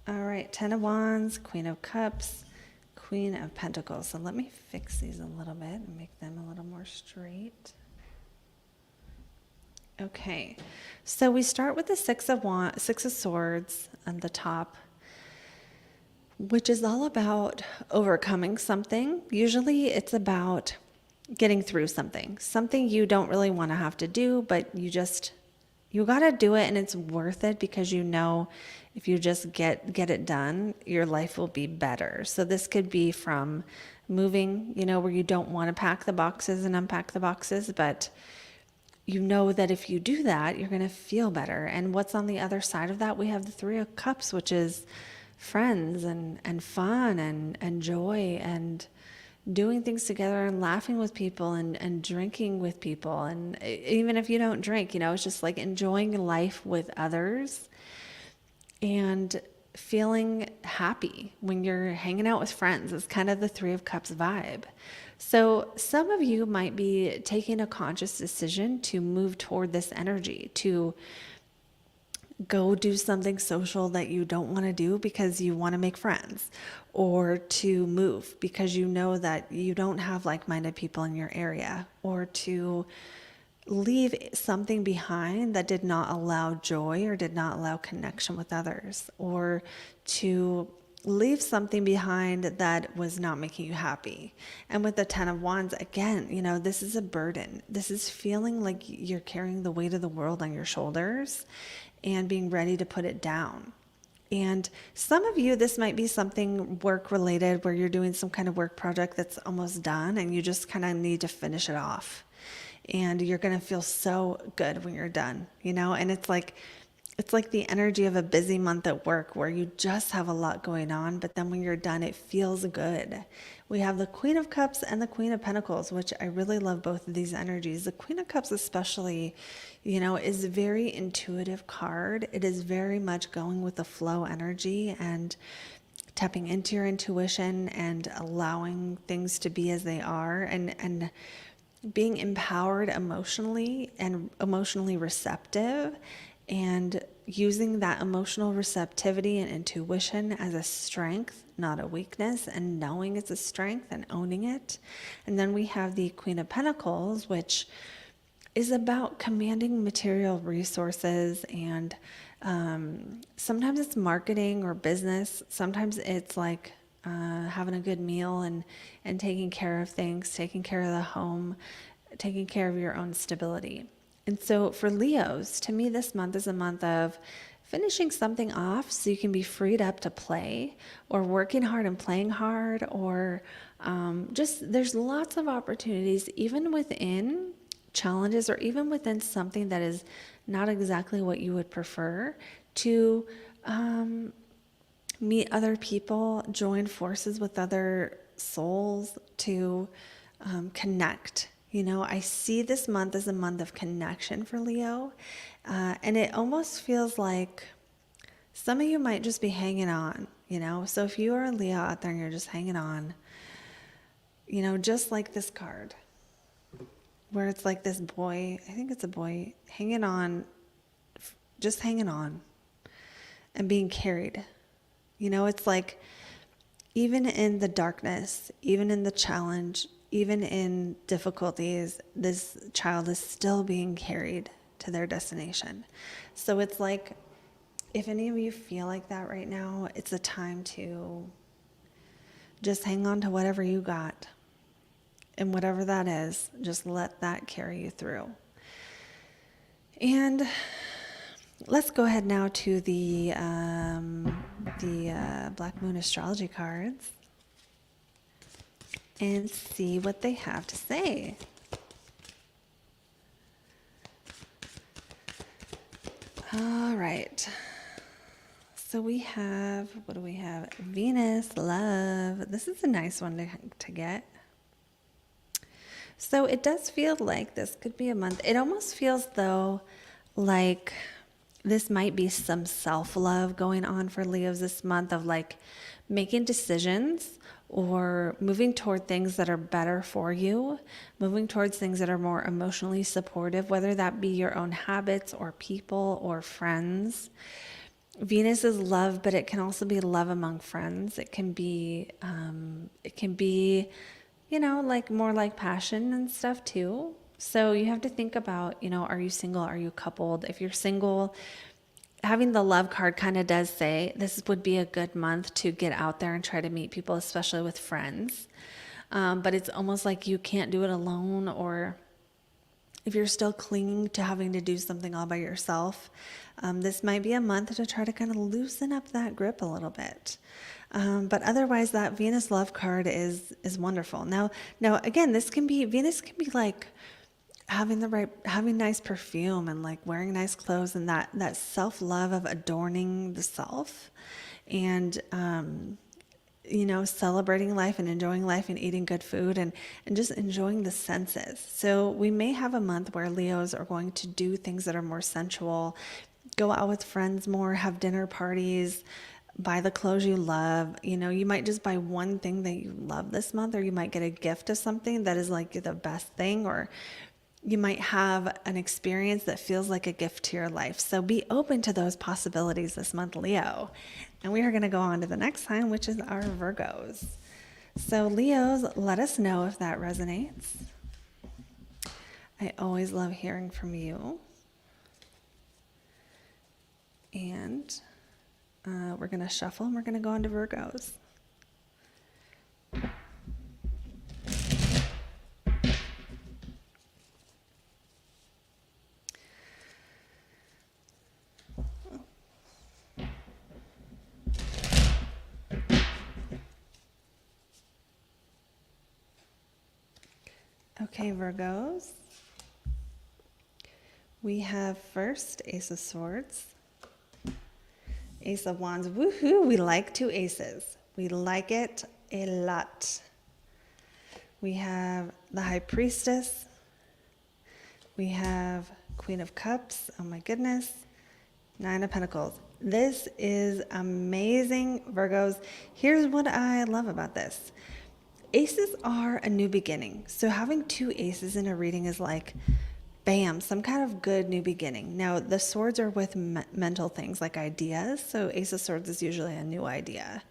All right, Ten of Wands, Queen of Cups, Queen of Pentacles. So let me fix these a little bit and make them a little more straight. Okay, so we start with the Six of Swords on the top, which is all about overcoming something. Usually it's about getting through something you don't really want to have to do, but you got to do it, and it's worth it because if you just get it done, your life will be better. So this could be from moving, where you don't want to pack the boxes and unpack the boxes, but that if you do that, you're going to feel better. And what's on the other side of that? We have the Three of Cups, which is friends and fun and joy and doing things together and laughing with people and drinking with people. And even if you don't drink, it's just like enjoying life with others and feeling happy when you're hanging out with friends. It's kind of the Three of Cups vibe. So some of you might be taking a conscious decision to move toward this energy, to go do something social that you don't want to do because you want to make friends, or to move because you know that you don't have like-minded people in your area, or to leave something behind that did not allow joy or did not allow connection with others, or to leave something behind that was not making you happy. And with the Ten of Wands, again, this is a burden. This is feeling like you're carrying the weight of the world on your shoulders and being ready to put it down. And some of you, this might be something work related where you're doing some kind of work project that's almost done and you just kind of need to finish it off. And you're going to feel so good when you're done, and it's like it's like the energy of a busy month at work where you just have a lot going on, but then when you're done, it feels good. We have the Queen of Cups and the Queen of Pentacles, which I really love both of these energies. The Queen of Cups especially, is a very intuitive card. It is very much going with the flow energy and tapping into your intuition and allowing things to be as they are, and being empowered emotionally and emotionally receptive, and using that emotional receptivity and intuition as a strength, not a weakness, and knowing it's a strength and owning it. And then we have the Queen of Pentacles, which is about commanding material resources, and sometimes it's marketing or business. Sometimes it's like having a good meal and taking care of things, taking care of the home, taking care of your own stability. And so for Leos, to me, this month is a month of finishing something off so you can be freed up to play, or working hard and playing hard, or just there's lots of opportunities, even within challenges or even within something that is not exactly what you would prefer, to meet other people, join forces with other souls, to connect. I see this month as a month of connection for Leo, and it almost feels like some of you might just be hanging on, So if you are a Leo out there and you're just hanging on, just like this card, where it's like this boy, I think it's a boy, hanging on, just hanging on and being carried. It's like even in the darkness, even in the challenge, even in difficulties, this child is still being carried to their destination. So it's like, if any of you feel like that right now, it's a time to just hang on to whatever you got. And whatever that is, just let that carry you through. And let's go ahead now to the Black Moon astrology cards and see what they have to say. All right. So we have, what do we have? Venus, love. This is a nice one to get. So it does feel like this could be a month. It almost feels, though, like this might be some self-love going on for Leos this month, of like making decisions or moving toward things that are better for you, moving towards things that are more emotionally supportive, whether that be your own habits or people or friends. Venus is love, but it can also be love among friends. It can be, like more like passion and stuff too. So you have to think about, are you single? Are you coupled? If you're single, having the love card kind of does say this would be a good month to get out there and try to meet people, especially with friends. But it's almost like you can't do it alone, or if you're still clinging to having to do something all by yourself, this might be a month to try to kind of loosen up that grip a little bit. But otherwise, that Venus love card is wonderful. Now again, Venus can be like having nice perfume and like wearing nice clothes, and that self-love of adorning the self, and celebrating life and enjoying life and eating good food and just enjoying the senses. So we may have a month where Leos are going to do things that are more sensual, go out with friends more, have dinner parties, buy the clothes you love. You might just buy one thing that you love this month, or you might get a gift of something that is like the best thing, or you might have an experience that feels like a gift to your life. So be open to those possibilities this month, Leo. And we are going to go on to the next sign, which is our Virgos. So Leos, let us know if that resonates. I always love hearing from you. And we're going to shuffle and we're going to go on to Virgos. Okay, Virgos. We have first Ace of Swords, Ace of Wands. Woohoo! We like two aces. We like it a lot. We have the High Priestess. We have Queen of Cups. Oh my goodness. Nine of Pentacles. This is amazing, Virgos. Here's what I love about this. Aces are a new beginning. So having two aces in a reading is like, bam, some kind of good new beginning. Now, the swords are with mental things like ideas. So Ace of Swords is usually a new idea.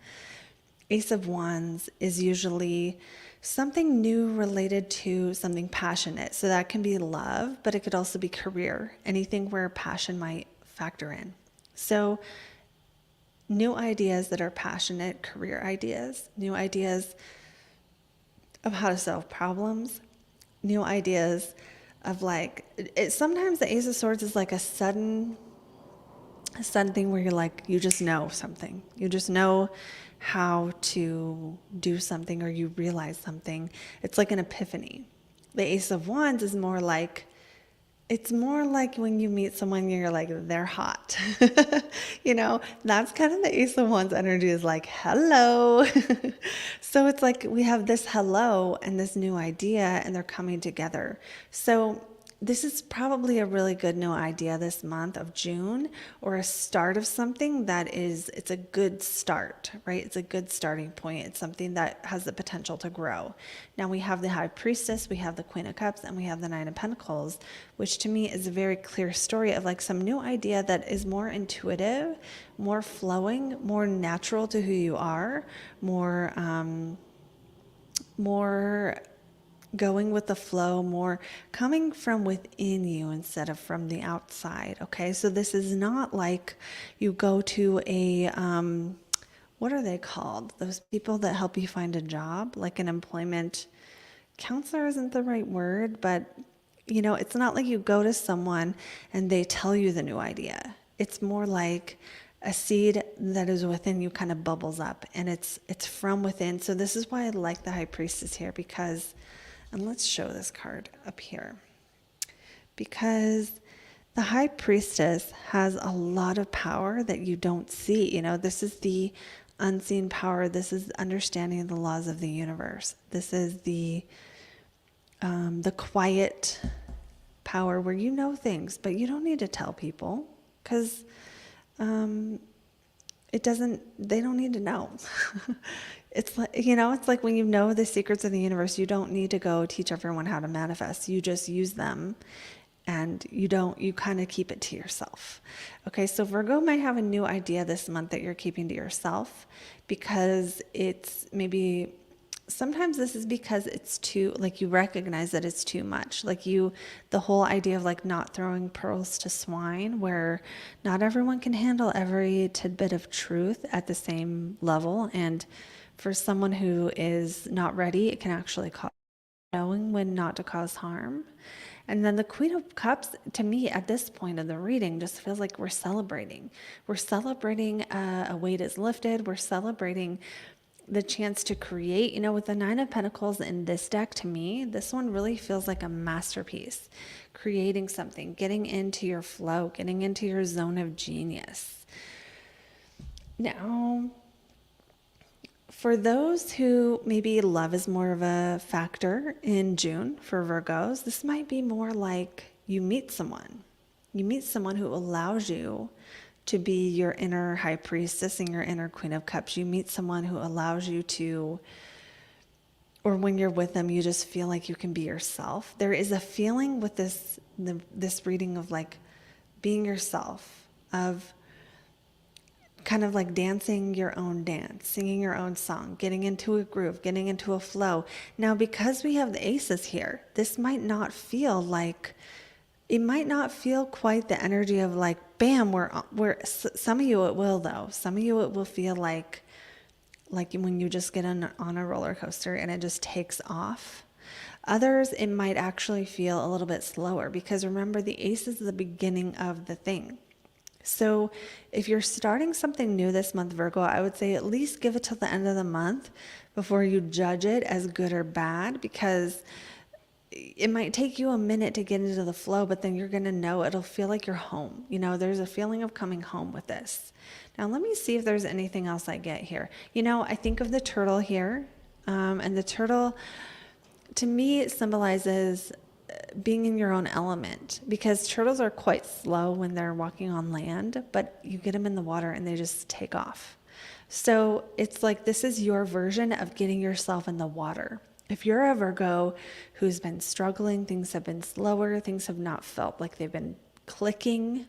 Ace of Wands is usually something new related to something passionate. So that can be love, but it could also be career, anything where passion might factor in. So new ideas that are passionate, career ideas, new ideas of how to solve problems, new ideas of like, sometimes the Ace of Swords is like a sudden thing where you're like, you just know something. You just know how to do something, or you realize something. It's like an epiphany. The Ace of Wands is more like, it's more like when you meet someone, you're like, they're hot. You know, that's kind of the Ace of Wands energy, is like, hello. So it's like we have this hello and this new idea, and they're coming together. So this is probably a really good new idea this month of June, or a start of something that is, it's a good start, right? It's a good starting point. It's something that has the potential to grow. Now we have the High Priestess, we have the Queen of Cups, and we have the Nine of Pentacles, which to me is a very clear story of like some new idea that is more intuitive, more flowing, more natural to who you are, more going with the flow, more coming from within you instead of from the outside. Okay, so this is not like you go to a what are they called, those people that help you find a job, like an employment counselor isn't the right word, but you know, it's not like you go to someone and they tell you the new idea. It's more like a seed that is within you kind of bubbles up, and it's from within. So this is why I like the High Priestess here, because, and let's show this card up here, because the High Priestess has a lot of power that you don't see. You know, this is the unseen power. This is understanding the laws of the universe. This is the quiet power where you know things, but you don't need to tell people, because they don't need to know. It's like, you know, it's like when you know the secrets of the universe, you don't need to go teach everyone how to manifest. You just use them, and you kind of keep it to yourself. Okay, so Virgo might have a new idea this month that you're keeping to yourself, because it's maybe, sometimes this is because it's too, like you recognize that it's too much. Like the whole idea of like not throwing pearls to swine, where not everyone can handle every tidbit of truth at the same level. And for someone who is not ready, it can actually cause knowing when not to cause harm. And then the Queen of Cups, to me, at this point of the reading, just feels like we're celebrating. We're celebrating a weight is lifted. We're celebrating the chance to create. You know, with the Nine of Pentacles in this deck, to me, this one really feels like a masterpiece. Creating something, getting into your flow, getting into your zone of genius. Now, for those who maybe love is more of a factor in June for Virgos, this might be more like you meet someone. You meet someone who allows you to be your inner High Priestess and your inner Queen of Cups. You meet someone who allows you to, or when you're with them, you just feel like you can be yourself. There is a feeling with this reading of like being yourself, of kind of like dancing your own dance, singing your own song, getting into a groove, getting into a flow. Now, because we have the aces here, this might not feel like, it might not feel quite the energy of like, bam, we're some of you it will though. Some of you it will feel like when you just get on a roller coaster and it just takes off. Others, it might actually feel a little bit slower, because remember, the ace is the beginning of the thing. So if you're starting something new this month, Virgo, I would say at least give it till the end of the month before you judge it as good or bad, because it might take you a minute to get into the flow, but then you're going to know, it'll feel like you're home. You know, there's a feeling of coming home with this. Now, let me see if there's anything else I get here. You know, I think of the turtle here, and the turtle, to me, it symbolizes being in your own element, because turtles are quite slow when they're walking on land, but you get them in the water and they just take off. So it's like, this is your version of getting yourself in the water. If you're a Virgo who's been struggling, things have been slower, things have not felt like they've been clicking,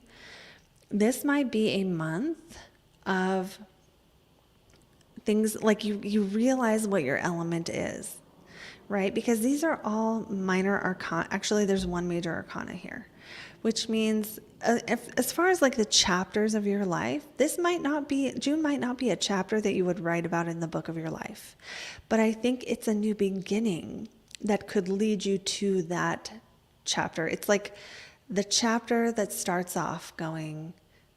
this might be a month of things like you realize what your element is, right? Because these are all minor arcana. Actually, there's one major arcana here, which means as far as like the chapters of your life, June might not be a chapter that you would write about in the book of your life. But I think it's a new beginning that could lead you to that chapter. It's like the chapter that starts off going,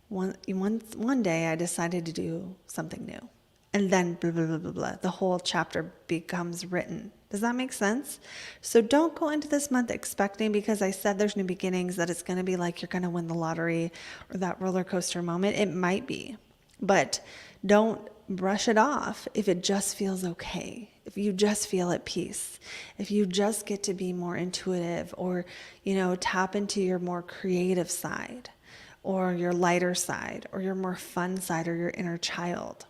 one day I decided to do something new. And then blah, blah, blah, blah, blah. The whole chapter becomes written. Does that make sense? So don't go into this month expecting, because I said there's new beginnings, that it's going to be like you're going to win the lottery or that roller coaster moment. It might be, but don't brush it off if it just feels okay. If you just feel at peace, if you just get to be more intuitive, or, you know, tap into your more creative side, or your lighter side, or your more fun side, or your inner child.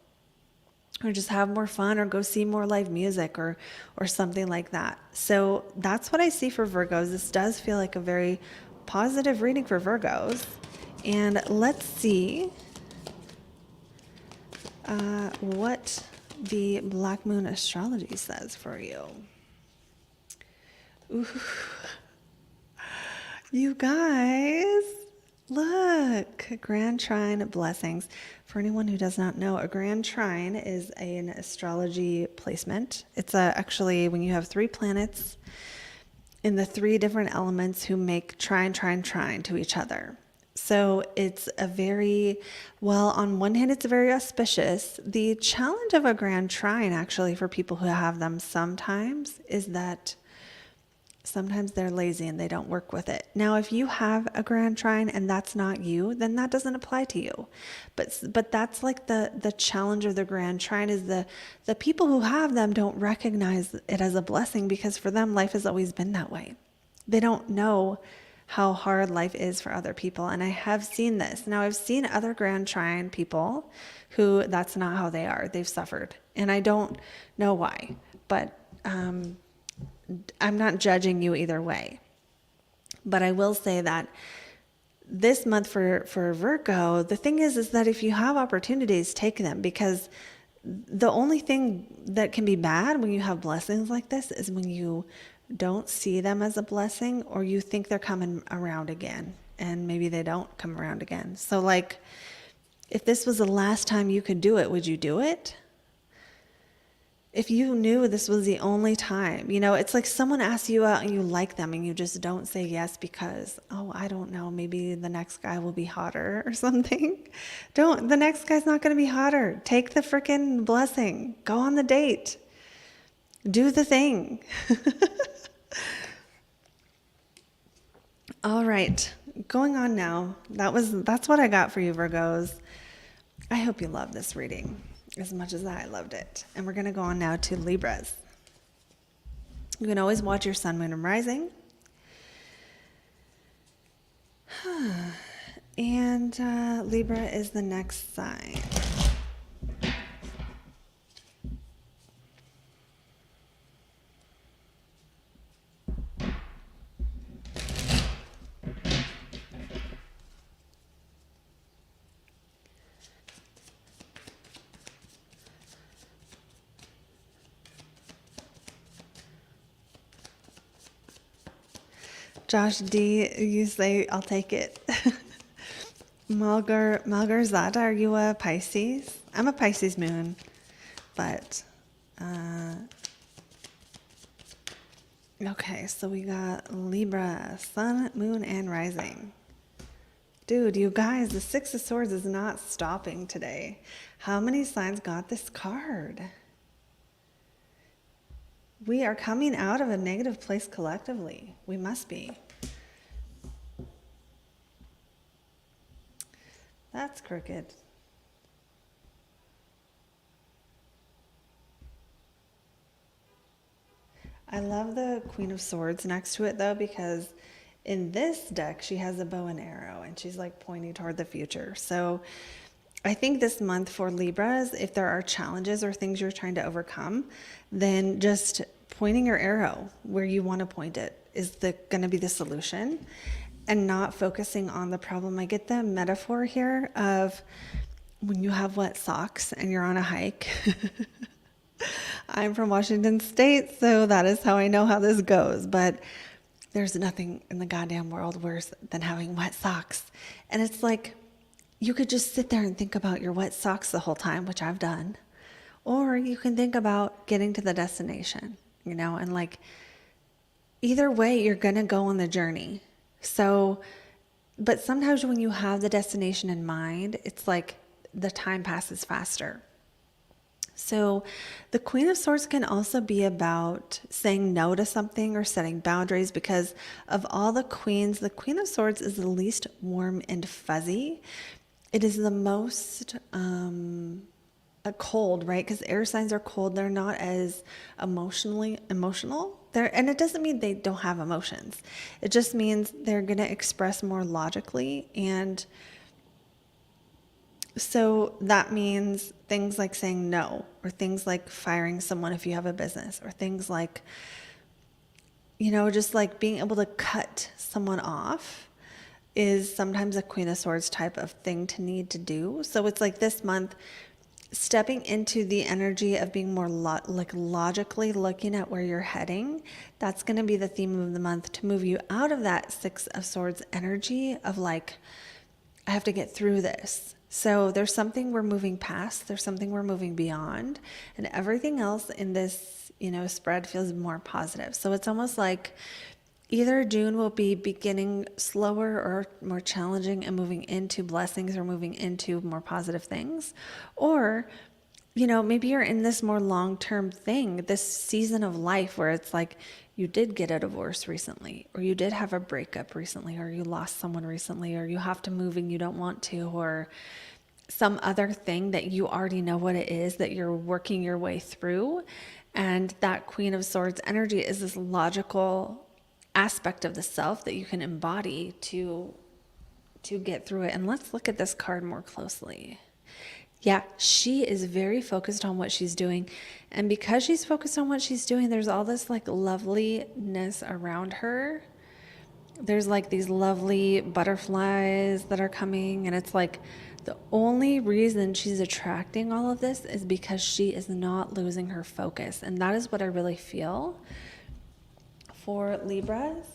Or just have more fun, or go see more live music, or something like that. So that's what I see for Virgos. This does feel like a very positive reading for Virgos. And let's see what the Black Moon astrology says for you. Ooh. You guys, look, Grand Trine blessings. For anyone who does not know, a Grand Trine is an astrology placement. It's actually when you have 3 planets in the 3 different elements who make trine to each other. So it's a very, well, on one hand, it's very auspicious. The challenge of a Grand Trine, actually, for people who have them sometimes, is that sometimes they're lazy and they don't work with it. Now, if you have a Grand Trine and that's not you, then that doesn't apply to you. But that's like the challenge of the Grand Trine, is the people who have them don't recognize it as a blessing, because for them, life has always been that way. They don't know how hard life is for other people. And I have seen this. Now, I've seen other Grand Trine people who that's not how they are. They've suffered. And I don't know why, but I'm not judging you either way. But I will say that this month for Virgo, the thing is that if you have opportunities, take them, because the only thing that can be bad when you have blessings like this is when you don't see them as a blessing, or you think they're coming around again, and maybe they don't come around again. So like, if this was the last time you could do it, would you do it? If you knew this was the only time, you know, it's like someone asks you out and you like them and you just don't say yes because, oh, I don't know, maybe the next guy will be hotter or something. The next guy's not going to be hotter. Take the freaking blessing. Go on the date. Do the thing. All right, going on now. That's what I got for you, Virgos. I hope you love this reading as much as I loved it. And we're going to go on now to Libras. You can always watch your sun, moon, and rising. And Libra is the next sign. Josh D, you say, I'll take it. Malgarzada, are you a Pisces? I'm a Pisces moon, but, okay, so we got Libra, sun, moon, and rising. Dude, you guys, the Six of Swords is not stopping today. How many signs got this card? We are coming out of a negative place collectively. We must be. That's crooked. I love the Queen of Swords next to it though, because in this deck, she has a bow and arrow and she's like pointing toward the future. So I think this month for Libras, if there are challenges or things you're trying to overcome, then just pointing your arrow where you want to point it is going to be the solution, and not focusing on the problem. I get the metaphor here of when you have wet socks and you're on a hike. I'm from Washington State, so that is how I know how this goes. But there's nothing in the goddamn world worse than having wet socks. And it's like, you could just sit there and think about your wet socks the whole time, which I've done. Or you can think about getting to the destination, and like, either way, you're going to go on the journey. So, but sometimes when you have the destination in mind, it's like the time passes faster. So the Queen of Swords can also be about saying no to something or setting boundaries, because of all the queens, the Queen of Swords is the least warm and fuzzy. It is the most cold, right? Because air signs are cold. They're not as emotional. And it doesn't mean they don't have emotions. It just means they're going to express more logically. And so that means things like saying no, or things like firing someone if you have a business, or things like, just like being able to cut someone off is sometimes a Queen of Swords type of thing to need to do. So it's like this month, stepping into the energy of being more logically looking at where you're heading. That's going to be the theme of the month, to move you out of that Six of Swords energy of like, I have to get through this. So there's something we're moving past, there's something we're moving beyond, and everything else in this, spread feels more positive. So it's almost like either June will be beginning slower or more challenging and moving into blessings or moving into more positive things. Or, maybe you're in this more long-term thing, this season of life where it's like you did get a divorce recently, or you did have a breakup recently, or you lost someone recently, or you have to move and you don't want to, or some other thing that you already know what it is that you're working your way through. And that Queen of Swords energy is this logical aspect of the self that you can embody to get through it. And let's look at this card more closely. Yeah, she is very focused on what she's doing. And because she's focused on what she's doing, there's all this like loveliness around her. There's like these lovely butterflies that are coming. And it's like the only reason she's attracting all of this is because she is not losing her focus. And that is what I really feel for Libras.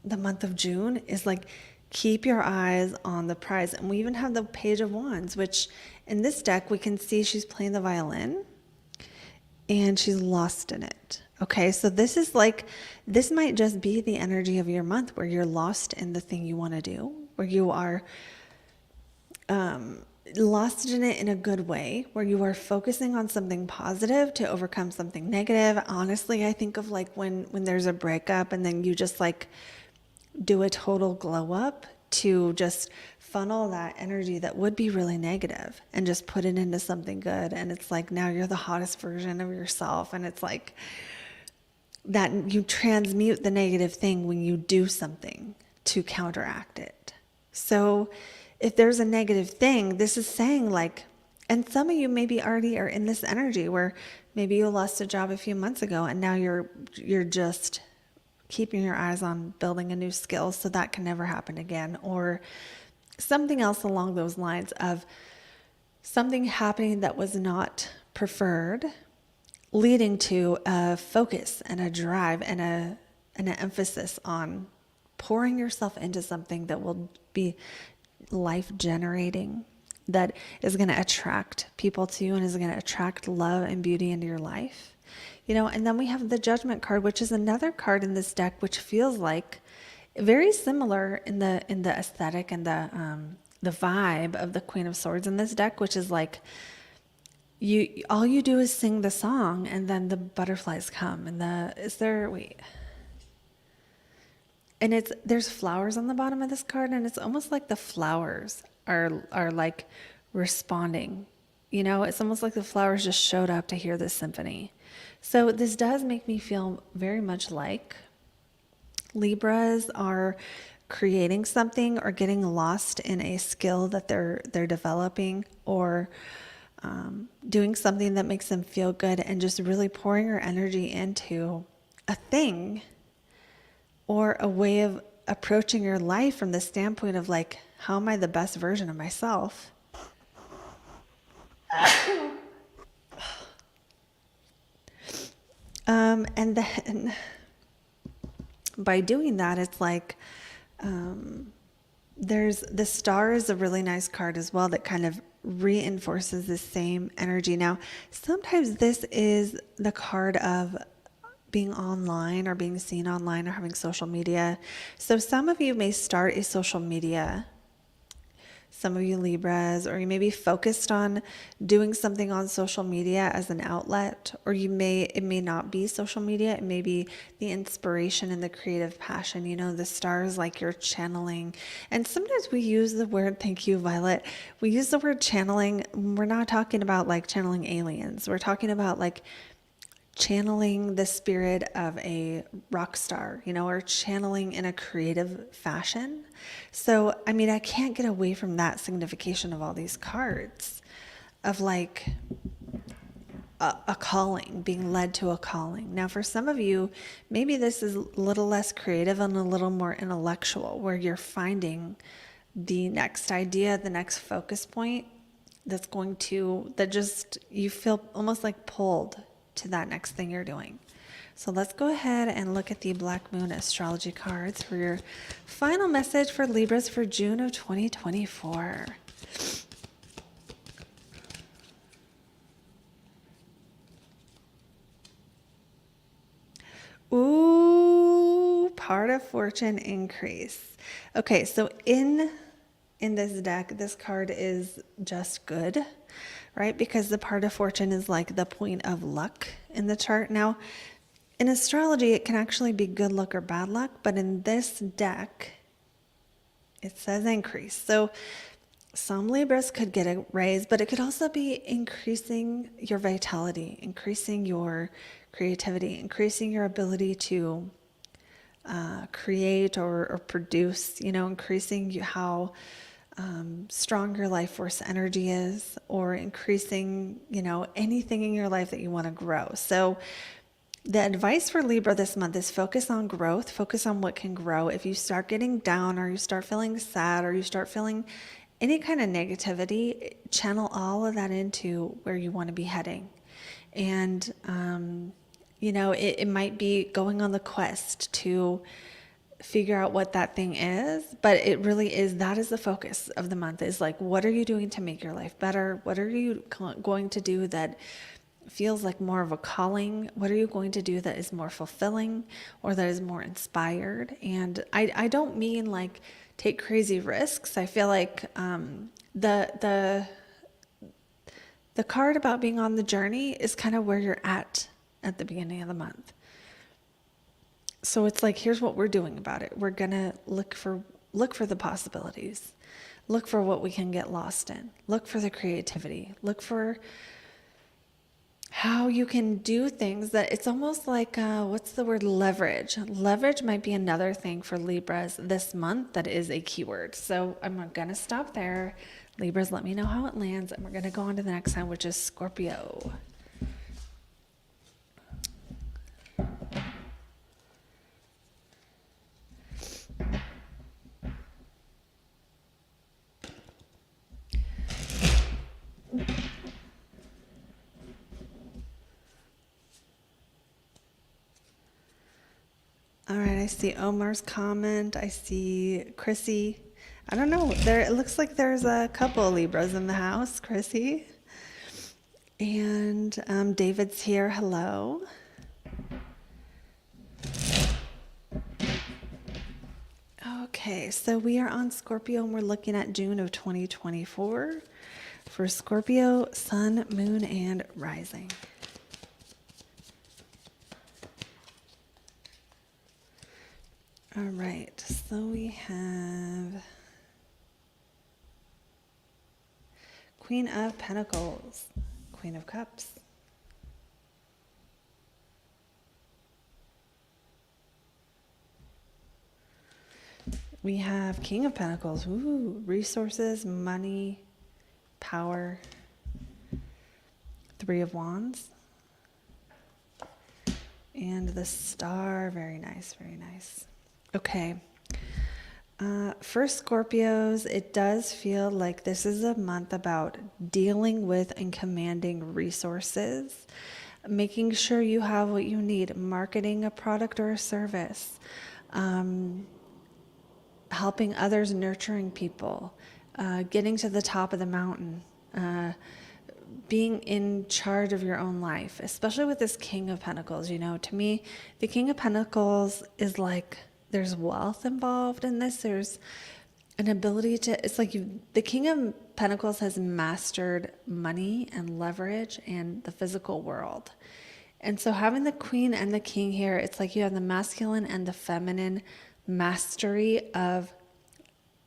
The month of June is like, keep your eyes on the prize. And we even have the Page of Wands, which in this deck, we can see she's playing the violin and she's lost in it. Okay, so this might just be the energy of your month where you're lost in the thing you want to do, where you are lost in it in a good way, where you are focusing on something positive to overcome something negative. Honestly, I think of like when there's a breakup and then you just like do a total glow up to just funnel that energy that would be really negative and just put it into something good. And it's like, now you're the hottest version of yourself. And it's like that you transmute the negative thing when you do something to counteract it. So if there's a negative thing, this is saying like, and some of you maybe already are in this energy where maybe you lost a job a few months ago and now you're just keeping your eyes on building a new skill so that can never happen again, or something else along those lines of something happening that was not preferred, leading to a focus and a drive and an emphasis on pouring yourself into something that will be life generating, that is going to attract people to you and is going to attract love and beauty into your life. And then we have the Judgment card, which is another card in this deck, which feels like very similar in the aesthetic and the vibe of the Queen of Swords in this deck, which is like, all you do is sing the song, and then the butterflies come, and there's flowers on the bottom of this card, and it's almost like the flowers are like responding. It's almost like the flowers just showed up to hear this symphony. So this does make me feel very much like Libras are creating something or getting lost in a skill that they're developing, or doing something that makes them feel good, and just really pouring your energy into a thing or a way of approaching your life from the standpoint of like, how am I the best version of myself? And then by doing that, it's like, there's the star is a really nice card as well that kind of reinforces the same energy. Now, sometimes this is the card of being online or being seen online or having social media. So some of you may start a social media, some of you Libras, or you may be focused on doing something on social media as an outlet, or it may not be social media. It may be the inspiration and the creative passion. The stars, like you're channeling. And sometimes we use the word, thank you, Violet. We use the word channeling. We're not talking about like channeling aliens. We're talking about like channeling the spirit of a rock star, or channeling in a creative fashion. So, I can't get away from that signification of all these cards of like a calling, being led to a calling. Now, for some of you, maybe this is a little less creative and a little more intellectual, where you're finding the next idea, the next focus point that just, you feel almost like pulled to that next thing you're doing. So let's go ahead and look at the Black Moon astrology cards for your final message for Libras for June of 2024. Ooh, part of fortune increase. Okay, so in this deck, this card is just good, right? Because the part of fortune is like the point of luck in the chart. Now, in astrology, it can actually be good luck or bad luck, but in this deck, it says increase. So some Libras could get a raise, but it could also be increasing your vitality, increasing your creativity, increasing your ability to create or produce, increasing how strong your life force energy is, or increasing, anything in your life that you want to grow. So the advice for Libra this month is focus on growth, focus on what can grow. If you start getting down, or you start feeling sad, or you start feeling any kind of negativity, channel all of that into where you want to be heading. And, it might be going on the quest to figure out what that thing is, but it really is, that is the focus of the month, is like, what are you doing to make your life better? What are you going to do that feels like more of a calling? What are you going to do that is more fulfilling, or that is more inspired? And I don't mean like take crazy risks. I feel like the card about being on the journey is kind of where you're at the beginning of the month. So it's like, here's what we're doing about it. We're gonna look for the possibilities, look for what we can get lost in, look for the creativity, look for how you can do things that it's almost like, what's the word? Leverage. Leverage might be another thing for Libras this month that is a keyword. So I'm gonna stop there. Libras, let me know how it lands, and we're gonna go on to the next sign, which is Scorpio. All right, I see Omar's comment. I see Chrissy. I don't know. It looks like there's a couple of Libras in the house. Chrissy. And David's here. Hello. Okay, so we are on Scorpio, and we're looking at June of 2024 for Scorpio, sun, moon, and rising. All right, so we have Queen of Pentacles, Queen of Cups, we have King of Pentacles, ooh, resources, money, power, Three of Wands, and the Star. Very nice, very nice. Okay. For Scorpios, it does feel like this is a month about dealing with and commanding resources, making sure you have what you need, marketing a product or a service, helping others, nurturing people, getting to the top of the mountain, being in charge of your own life, especially with this King of Pentacles. You know, to me, the King of Pentacles is like, there's wealth involved in this. There's an ability to, it's like the King of Pentacles has mastered money and leverage and the physical world. And so having the Queen and the King here, it's like you have the masculine and the feminine mastery of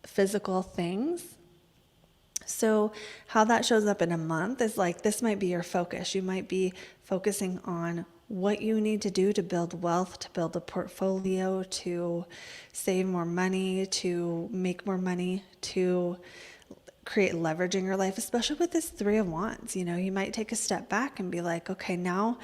physical things. So how that shows up in a month is like, this might be your focus. You might be focusing on what you need to do to build wealth, to build a portfolio, to save more money, to make more money, to create leverage in your life, especially with this Three of Wands. You know, you might take a step back and be like, okay, now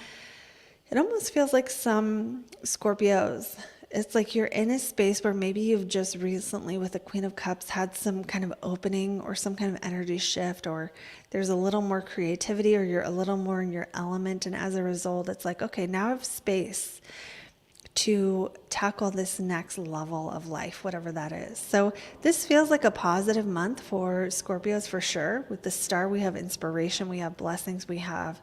it almost feels like some Scorpios, it's like you're in a space where maybe you've just recently with the Queen of Cups had some kind of opening or some kind of energy shift, or there's a little more creativity, or you're a little more in your element. And as a result, it's like, okay, now I have space to tackle this next level of life, whatever that is. So this feels like a positive month for Scorpios for sure. With the Star, we have inspiration, we have blessings, we have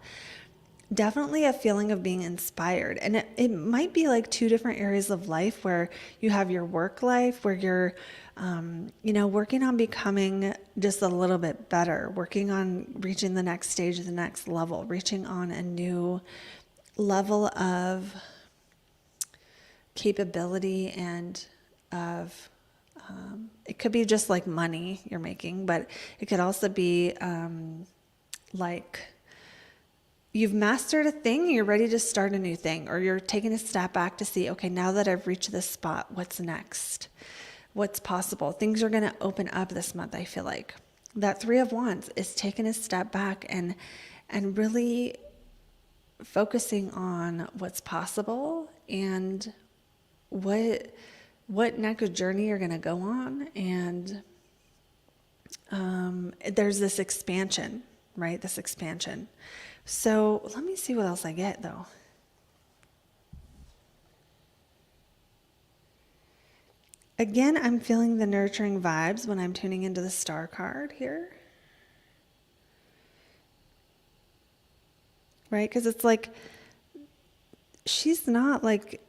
definitely a feeling of being inspired. And it might be like two different areas of life, where you have your work life, where you're, working on becoming just a little bit better, working on reaching the next stage, the next level, reaching on a new level of capability and of, it could be just like money you're making, but it could also be like, you've mastered a thing, you're ready to start a new thing, or you're taking a step back to see, okay, now that I've reached this spot, what's next? What's possible? Things are going to open up this month, I feel like. That Three of Wands is taking a step back and really focusing on what's possible and what next journey you're going to go on. And there's this expansion, right? This expansion. So let me see what else I get though. Again, I'm feeling the nurturing vibes when I'm tuning into the Star card here. Right? Because it's like, she's not like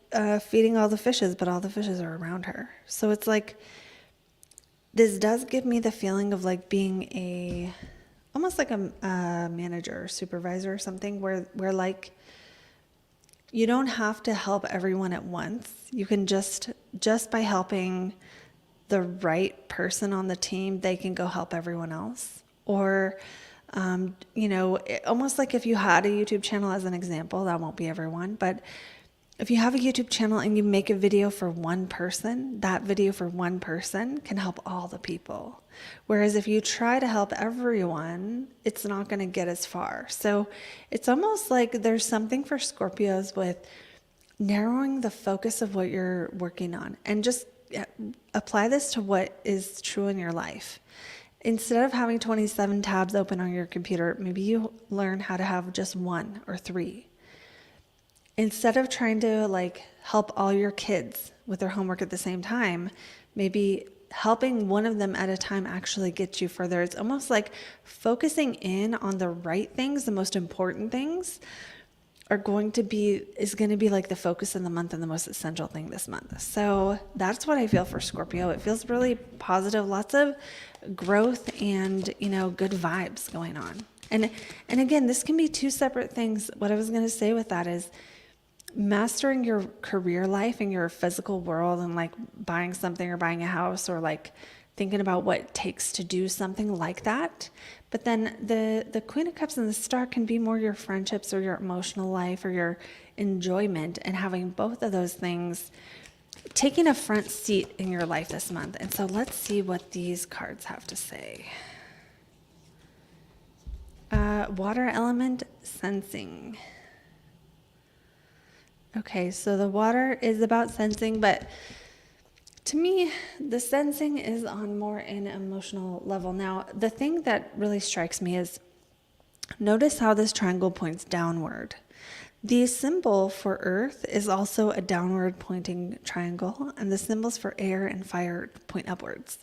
feeding all the fishes, but all the fishes are around her. So it's like, this does give me the feeling of like being almost like a manager or supervisor or something, where like you don't have to help everyone at once. You can just by helping the right person on the team, they can go help everyone else. Or almost like if you had a YouTube channel as an example, that won't be everyone, but if you have a YouTube channel and you make a video for one person, that video for one person can help all the people. Whereas if you try to help everyone, it's not going to get as far. So it's almost like there's something for Scorpios with narrowing the focus of what you're working on, and just apply this to what is true in your life. Instead of having 27 tabs open on your computer, maybe you learn how to have just one or three. Instead of trying to like help all your kids with their homework at the same time, maybe helping one of them at a time actually gets you further. It's almost like focusing in on the right things, the most important things, is going to be like the focus of the month and the most essential thing this month. So that's what I feel for Scorpio. It feels really positive, lots of growth and, good vibes going on. And again, this can be two separate things. What I was going to say with that is mastering your career life and your physical world, and like buying something or buying a house, or like thinking about what it takes to do something like that. But then the Queen of Cups and the Star can be more your friendships or your emotional life or your enjoyment, and having both of those things taking a front seat in your life this month. And so let's see what these cards have to say. Water element, sensing. Okay, so the water is about sensing, but to me, the sensing is on more an emotional level. Now, the thing that really strikes me is, notice how this triangle points downward. The symbol for earth is also a downward pointing triangle, and the symbols for air and fire point upwards.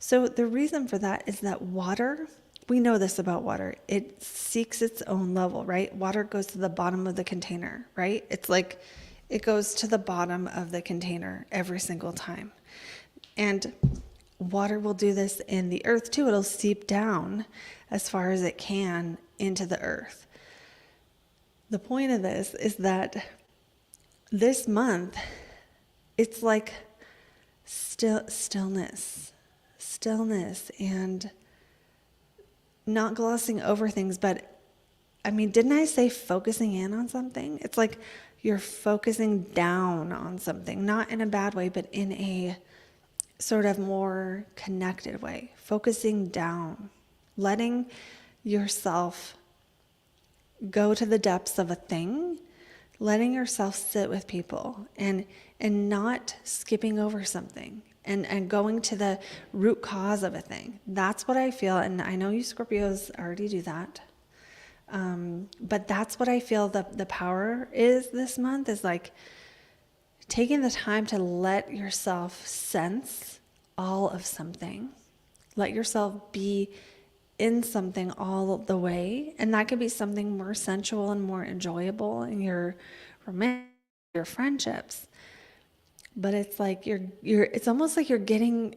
So the reason for that is that water, we know this about water, it seeks its own level, right? Water goes to the bottom of the container, right? It's like it goes to the bottom of the container every single time. And water will do this in the earth too. It'll seep down as far as it can into the earth. The point of this is that this month, it's like stillness, and not glossing over things. But I mean, didn't I say focusing in on something? It's like you're focusing down on something, not in a bad way, but in a sort of more connected way. Focusing down, letting yourself go to the depths of a thing, letting yourself sit with people, and not skipping over something, and going to the root cause of a thing. That's what I feel, and I know you Scorpios already do that. But that's what I feel the power is this month, is like taking the time to let yourself sense all of something. Let yourself be in something all the way. And that could be something more sensual and more enjoyable in your romantic, your friendships. But it's like it's almost like you're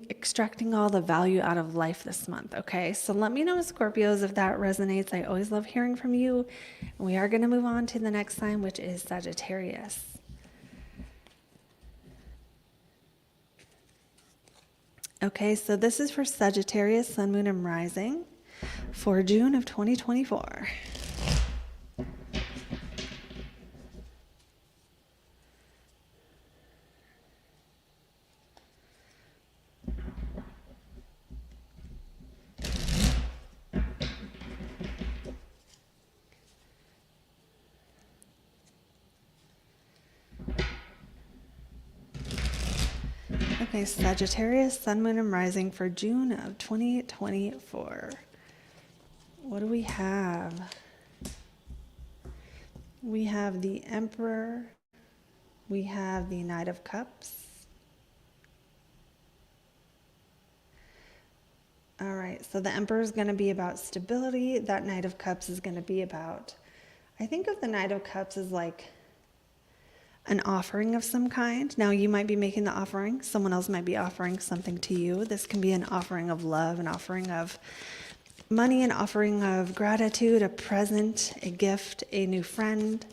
extracting all the value out of life this month, okay? So let me know, Scorpios, if that resonates. I always love hearing from you. And we are going to move on to the next sign, which is Sagittarius. Okay, so this is for Sagittarius, Sun, Moon, and Rising for June of 2024. Okay, Sagittarius, Sun, Moon, and Rising for June of 2024. What do we have? We have the Emperor. We have the Knight of Cups. All right, so the Emperor is going to be about stability. That Knight of Cups is going to be about, I think of the Knight of Cups as like an offering of some kind. Now, you might be making the offering. Someone else might be offering something to you. This can be an offering of love, an offering of money, an offering of gratitude, a present, a gift, a new friend,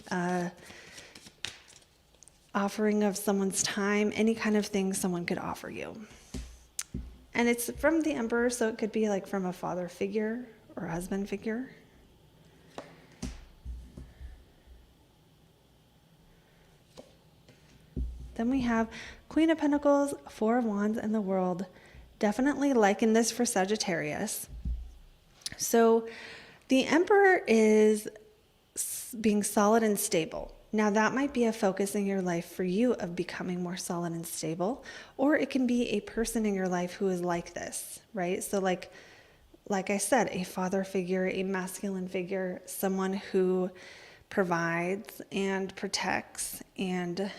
offering of someone's time, any kind of thing someone could offer you. And it's from the Emperor, so it could be like from a father figure or a husband figure. Then we have Queen of Pentacles, Four of Wands, and the World. Definitely liken this for Sagittarius. So the Emperor is being solid and stable. Now that might be a focus in your life for you of becoming more solid and stable, or it can be a person in your life who is like this, right? So like I said, a father figure, a masculine figure, someone who provides and protects and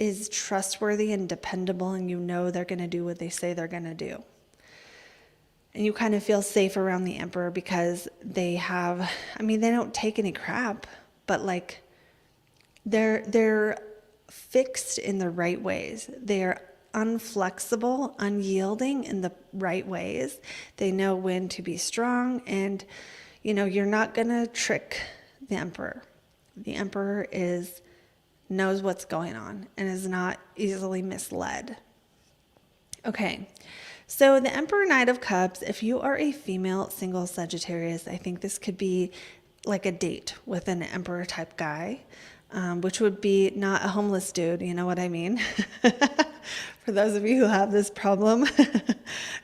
is trustworthy and dependable, and you know they're going to do what they say they're going to do. And you kind of feel safe around the Emperor because they have, I mean, they don't take any crap, but like they're fixed in the right ways. They're unflexible, unyielding in the right ways. They know when to be strong, and you're not going to trick the Emperor. The Emperor knows what's going on and is not easily misled. Okay. So the Emperor Knight of Cups, if you are a female single Sagittarius, I think this could be like a date with an Emperor type guy, which would be not a homeless dude. You know what I mean? For those of you who have this problem,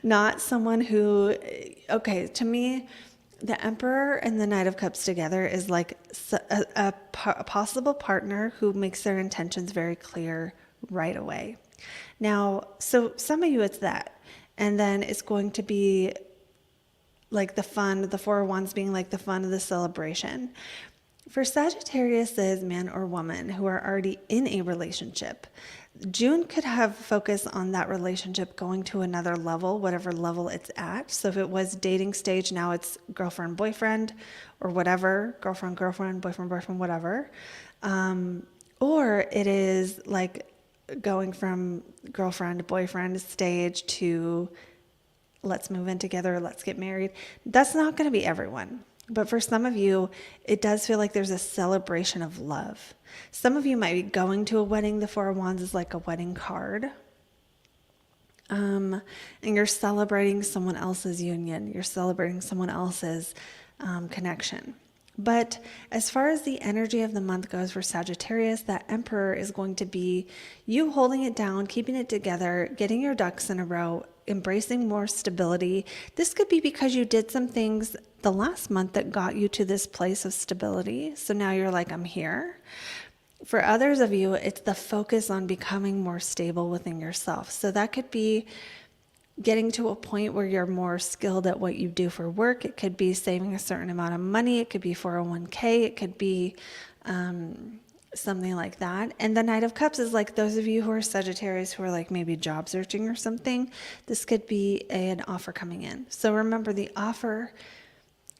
not someone who, okay, to me, the Emperor and the Knight of Cups together is like a possible partner who makes their intentions very clear right away. Now, so some of you, it's that. And then it's going to be like the fun, the Four of Wands being like the fun of the celebration. For Sagittariuses, man or woman who are already in a relationship, June could have focus on that relationship going to another level, whatever level it's at. So if it was dating stage, now it's girlfriend, boyfriend, or whatever, girlfriend, boyfriend, whatever. Or it is like going from girlfriend, boyfriend stage to let's move in together, let's get married. That's not going to be everyone. But for some of you, it does feel like there's a celebration of love. Some of you might be going to a wedding. The Four of Wands is like a wedding card. And you're celebrating someone else's union. You're celebrating someone else's connection. But as far as the energy of the month goes for Sagittarius, that Emperor is going to be you holding it down, keeping it together, getting your ducks in a row, embracing more stability. This could be because you did some things the last month that got you to this place of stability. So now you're like, I'm here. For others of you, it's the focus on becoming more stable within yourself. So that could be getting to a point where you're more skilled at what you do for work. It could be saving a certain amount of money. It could be 401k. It could be something like that. And the Knight of Cups is like those of you who are Sagittarius who are like maybe job searching or something. This could be an offer coming in. So remember, the offer,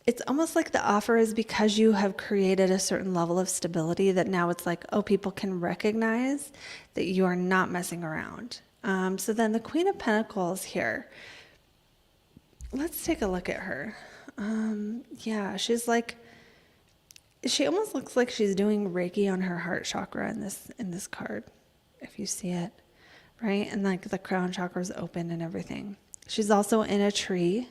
it's almost like the offer is because you have created a certain level of stability that now it's like, oh, people can recognize that you are not messing around. So then the Queen of Pentacles here, let's take a look at her. Yeah, she's like, she almost looks like she's doing Reiki on her heart chakra in this card, if you see it, right? And like the crown chakra is open and everything. She's also in a tree,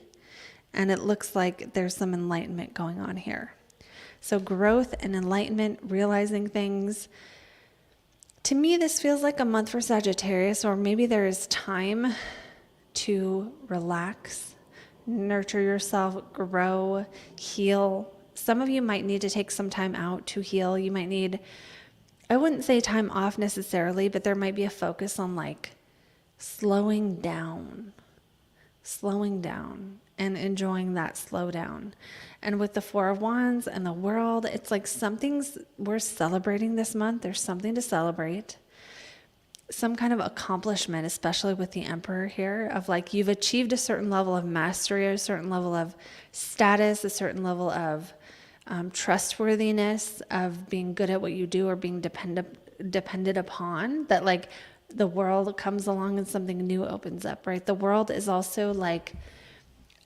and it looks like there's some enlightenment going on here. So growth and enlightenment, realizing things. To me, this feels like a month for Sagittarius, or maybe there is time to relax, nurture yourself, grow, heal. Some of you might need to take some time out to heal. You might need, I wouldn't say time off necessarily, but there might be a focus on like slowing down and enjoying that slowdown. And with the Four of Wands and the world, it's like something's we're celebrating this month. There's something to celebrate. Some kind of accomplishment, especially with the Emperor here, of like you've achieved a certain level of mastery, a certain level of status, a certain level of trustworthiness, of being good at what you do or being depended upon, that like the world comes along and something new opens up, right? The world is also like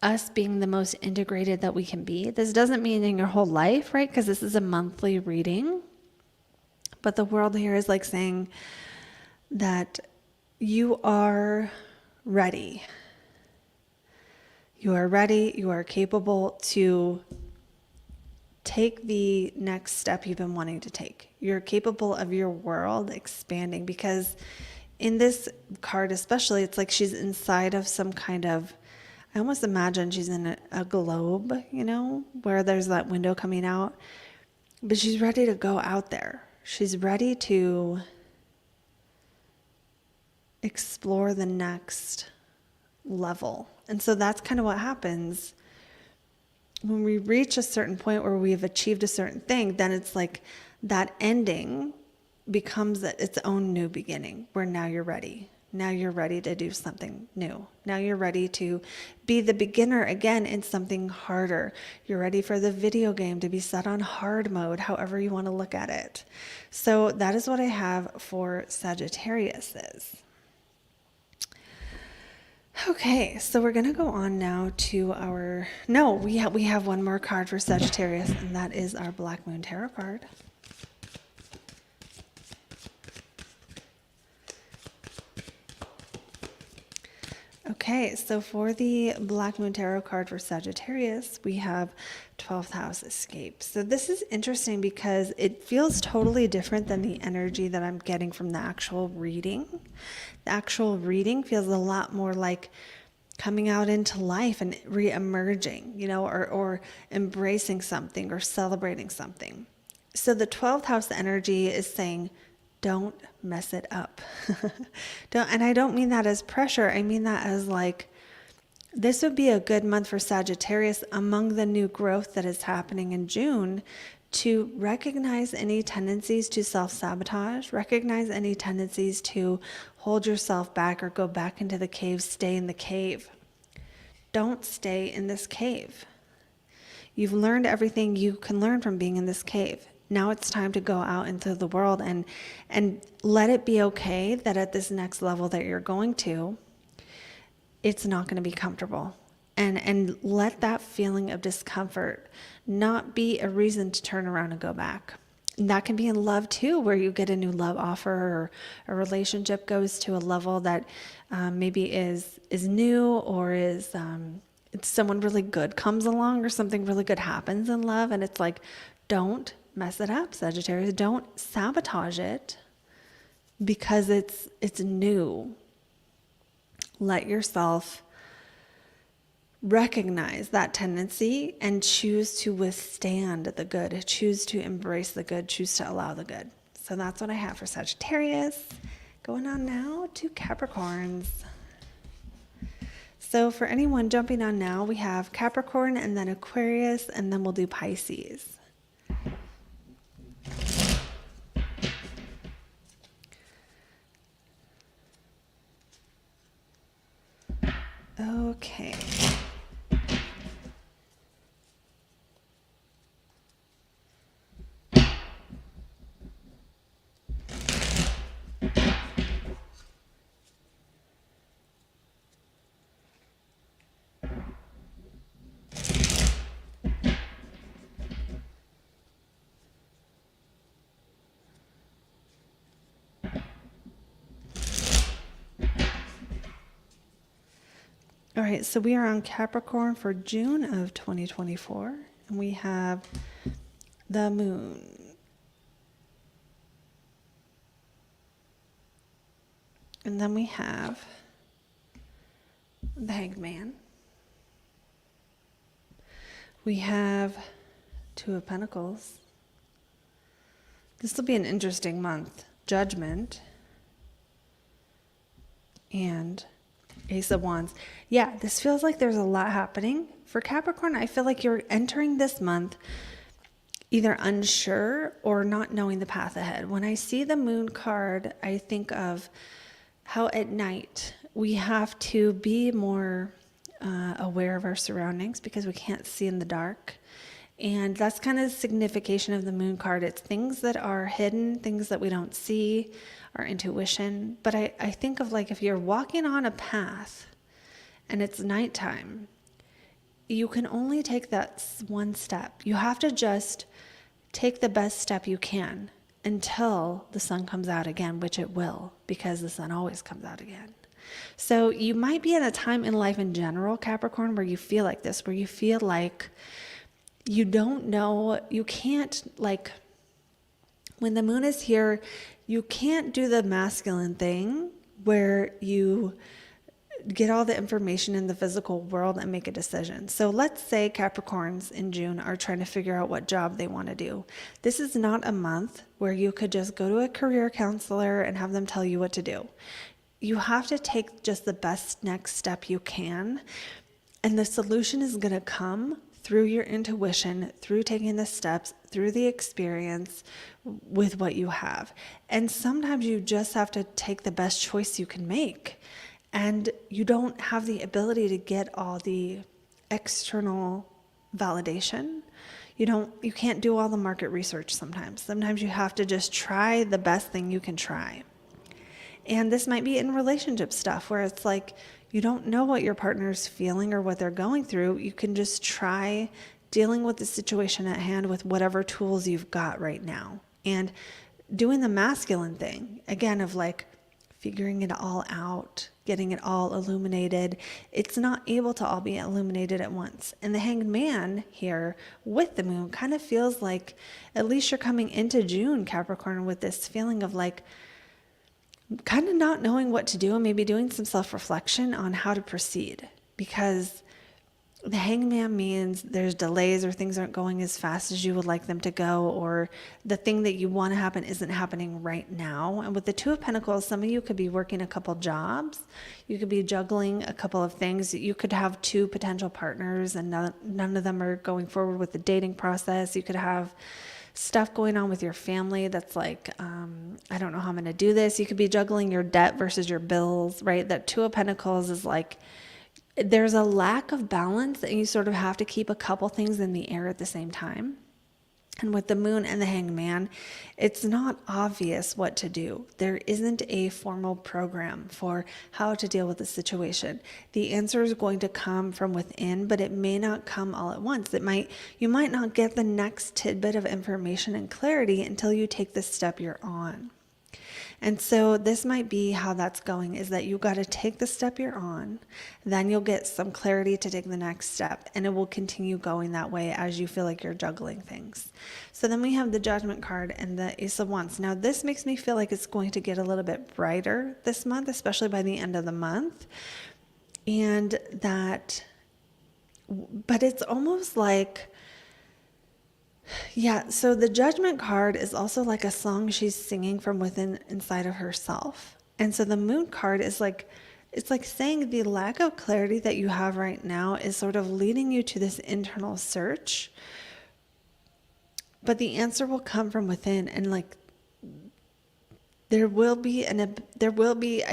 us being the most integrated that we can be. This doesn't mean in your whole life, right? Because this is a monthly reading. But the world here is like saying that you are ready. You are ready. You are capable to take the next step you've been wanting to take. You're capable of your world expanding, because in this card especially, it's like she's inside of some kind of, I almost imagine she's in a globe, you know, where there's that window coming out, but she's ready to go out there. She's ready to explore the next level. And so that's kind of what happens when we reach a certain point where we've achieved a certain thing. Then it's like that ending becomes its own new beginning, where now you're ready. Now you're ready to do something new. Now you're ready to be the beginner again in something harder. You're ready for the video game to be set on hard mode, however you want to look at it. So that is what I have for Sagittariuses. Okay, so we're going to go on now to our, no, we have one more card for Sagittarius, and that is our Black Moon Tarot card. Okay, so for the Black Moon Tarot card for Sagittarius, we have 12th house escape. So this is interesting because it feels totally different than the energy that I'm getting from the actual reading. The actual reading feels a lot more like coming out into life and re-emerging, you know, or embracing something or celebrating something. So the 12th house energy is saying, don't mess it up. And I don't mean that as pressure. I mean that as like, this would be a good month for Sagittarius among the new growth that is happening in June to recognize any tendencies to self-sabotage, recognize any tendencies to hold yourself back or go back into the cave, stay in the cave. Don't stay in this cave. You've learned everything you can learn from being in this cave. Now it's time to go out into the world and let it be okay that at this next level that you're going to, it's not going to be comfortable. And let that feeling of discomfort not be a reason to turn around and go back. And that can be in love too, where you get a new love offer or a relationship goes to a level that maybe is new or is someone really good comes along or something really good happens in love. And it's like, don't mess it up, Sagittarius. Don't sabotage it because it's new. Let yourself recognize that tendency and choose to withstand the good, choose to embrace the good, choose to allow the good. So that's what I have for Sagittarius. Going on now to Capricorns. So for anyone jumping on now, we have Capricorn and then Aquarius, and then we'll do Pisces. Okay. All right, so we are on Capricorn for June of 2024, and we have the moon. And then we have the Hanged Man. We have Two of Pentacles. This will be an interesting month. Judgment. And Ace of Wands. Yeah, this feels like there's a lot happening. For Capricorn, I feel like you're entering this month either unsure or not knowing the path ahead. When I see the moon card, I think of how at night we have to be more aware of our surroundings because we can't see in the dark. And that's kind of the signification of the moon card. It's things that are hidden, things that we don't see, our intuition. But I think of like if you're walking on a path and it's nighttime, you can only take that one step. You have to just take the best step you can until the sun comes out again, which it will, because the sun always comes out again. So you might be in a time in life in general, Capricorn, where you feel like this, where you feel like you don't know, you can't, like, when the moon is here, you can't do the masculine thing where you get all the information in the physical world and make a decision. So let's say Capricorns in June are trying to figure out what job they want to do. This is not a month where you could just go to a career counselor and have them tell you what to do. You have to take just the best next step you can, and the solution is going to come through your intuition, through taking the steps, through the experience with what you have. And sometimes you just have to take the best choice you can make. And you don't have the ability to get all the external validation. You can't do all the market research sometimes. Sometimes you have to just try the best thing you can try. And this might be in relationship stuff where it's like you don't know what your partner's feeling or what they're going through. You can just try dealing with the situation at hand with whatever tools you've got right now. And doing the masculine thing, again, of like figuring it all out, getting it all illuminated. It's not able to all be illuminated at once. And the Hanged Man here with the moon kind of feels like, at least you're coming into June, Capricorn, with this feeling of like, kind of not knowing what to do and maybe doing some self-reflection on how to proceed, because the Hanged Man means there's delays or things aren't going as fast as you would like them to go, or the thing that you want to happen isn't happening right now. And with the Two of Pentacles, some of you could be working a couple jobs. You could be juggling a couple of things. You could have two potential partners and none of them are going forward with the dating process. You could have stuff going on with your family that's like, I don't know how I'm going to do this. You could be juggling your debt versus your bills, right? That Two of Pentacles is like, there's a lack of balance and you sort of have to keep a couple things in the air at the same time. And with the moon and the Hanged Man, it's not obvious what to do. There isn't a formal program for how to deal with the situation. The answer is going to come from within, but it may not come all at once. You might not get the next tidbit of information and clarity until you take the step you're on. And so this might be how that's going, is that you got to take the step you're on, then you'll get some clarity to take the next step, and it will continue going that way as you feel like you're juggling things. So then we have the Judgment card and the Ace of Wands. Now this makes me feel like it's going to get a little bit brighter this month, especially by the end of the month. And that, but it's almost like, yeah, so the Judgment card is also like a song she's singing from within inside of herself. And so the Moon card is like, it's like saying the lack of clarity that you have right now is sort of leading you to this internal search. But the answer will come from within, and like I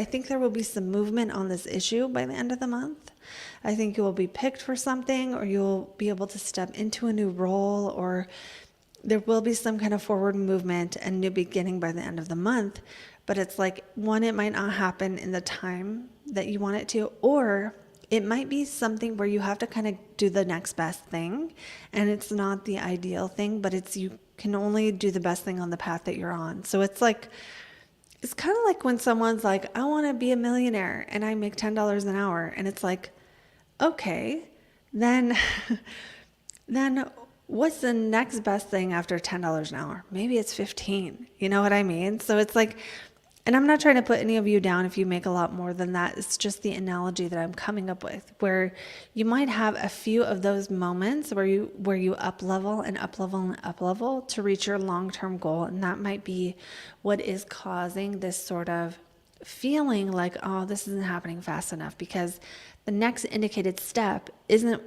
think there will be some movement on this issue by the end of the month. I think you will be picked for something, or you'll be able to step into a new role, or there will be some kind of forward movement and new beginning by the end of the month. But it's like, one, it might not happen in the time that you want it to, or it might be something where you have to kind of do the next best thing, and it's not the ideal thing, but it's, you can only do the best thing on the path that you're on. So it's like, it's kind of like when someone's like, I want to be a millionaire and I make $10 an hour. And it's like, okay, then what's the next best thing after $10 an hour? Maybe it's 15. You know what I mean? So it's like, and I'm not trying to put any of you down if you make a lot more than that. It's just the analogy that I'm coming up with, where you might have a few of those moments where you up level and up level and up level to reach your long-term goal. And that might be what is causing this sort of feeling like, oh, this isn't happening fast enough, because the next indicated step isn't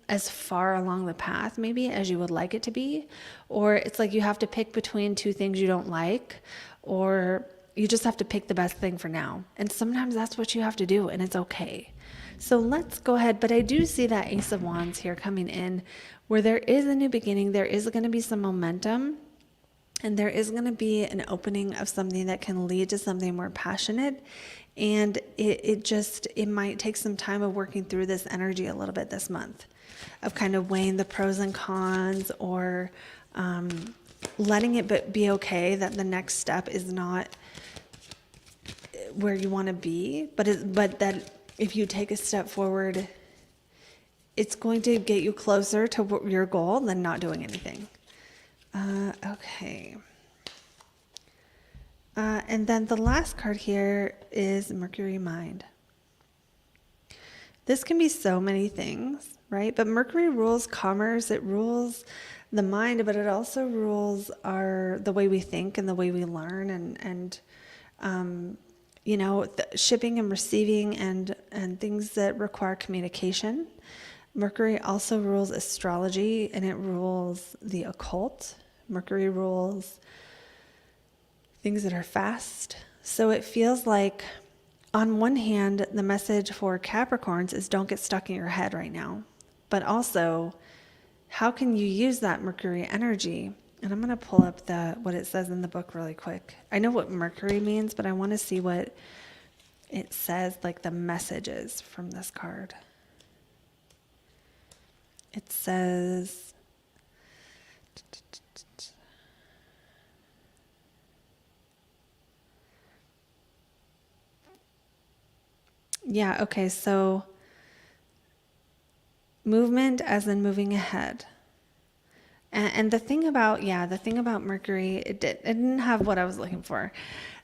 as far along the path maybe as you would like it to be. Or it's like you have to pick between two things you don't like, or you just have to pick the best thing for now. And sometimes that's what you have to do, and it's okay. So let's go ahead. But I do see that Ace of Wands here coming in, where there is a new beginning. There is going to be some momentum, and there is going to be an opening of something that can lead to something more passionate. And it might take some time of working through this energy a little bit this month, of kind of weighing the pros and cons, or letting it be okay that the next step is not where you want to be, but that if you take a step forward, it's going to get you closer to your goal than not doing anything. Okay. And then the last card here is Mercury Mind. This can be so many things, right? But Mercury rules commerce, it rules the mind, but it also rules the way we think and the way we learn, and shipping and receiving and things that require communication. Mercury also rules astrology, and it rules the occult. Mercury rules things that are fast. So it feels like, on one hand, the message for Capricorns is don't get stuck in your head right now. But also, how can you use that Mercury energy? And I'm going to pull up what it says in the book really quick. I know what Mercury means, but I want to see what it says, like the messages from this card. It says, yeah, okay, so movement as in moving ahead. And the thing about Mercury, it didn't have what I was looking for.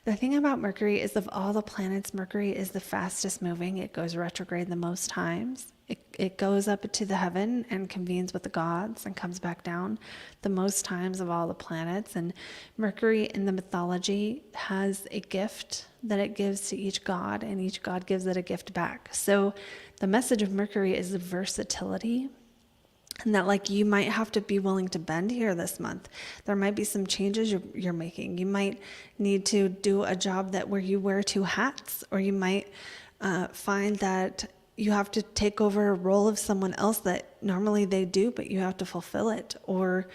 The thing about Mercury is, of all the planets, Mercury is the fastest moving. It goes retrograde the most times. It goes up to the heaven and convenes with the gods and comes back down the most times of all the planets. And Mercury in the mythology has a gift that it gives to each god, and each god gives it a gift back. So the message of Mercury is the versatility. And that, like, you might have to be willing to bend here this month. There might be some changes you're making. You might need to do a job where you wear two hats, or you might find that you have to take over a role of someone else that normally they do, but you have to fulfill it, or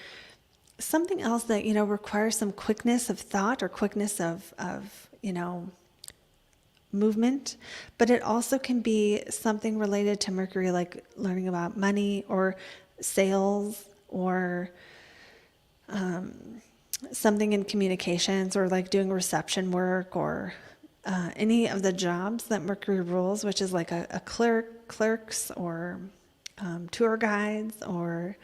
something else that, requires some quickness of thought or quickness of movement. But it also can be something related to Mercury, like learning about money or sales, or something in communications, or like doing reception work, or any of the jobs that Mercury rules, which is like a clerks, or tour guides, or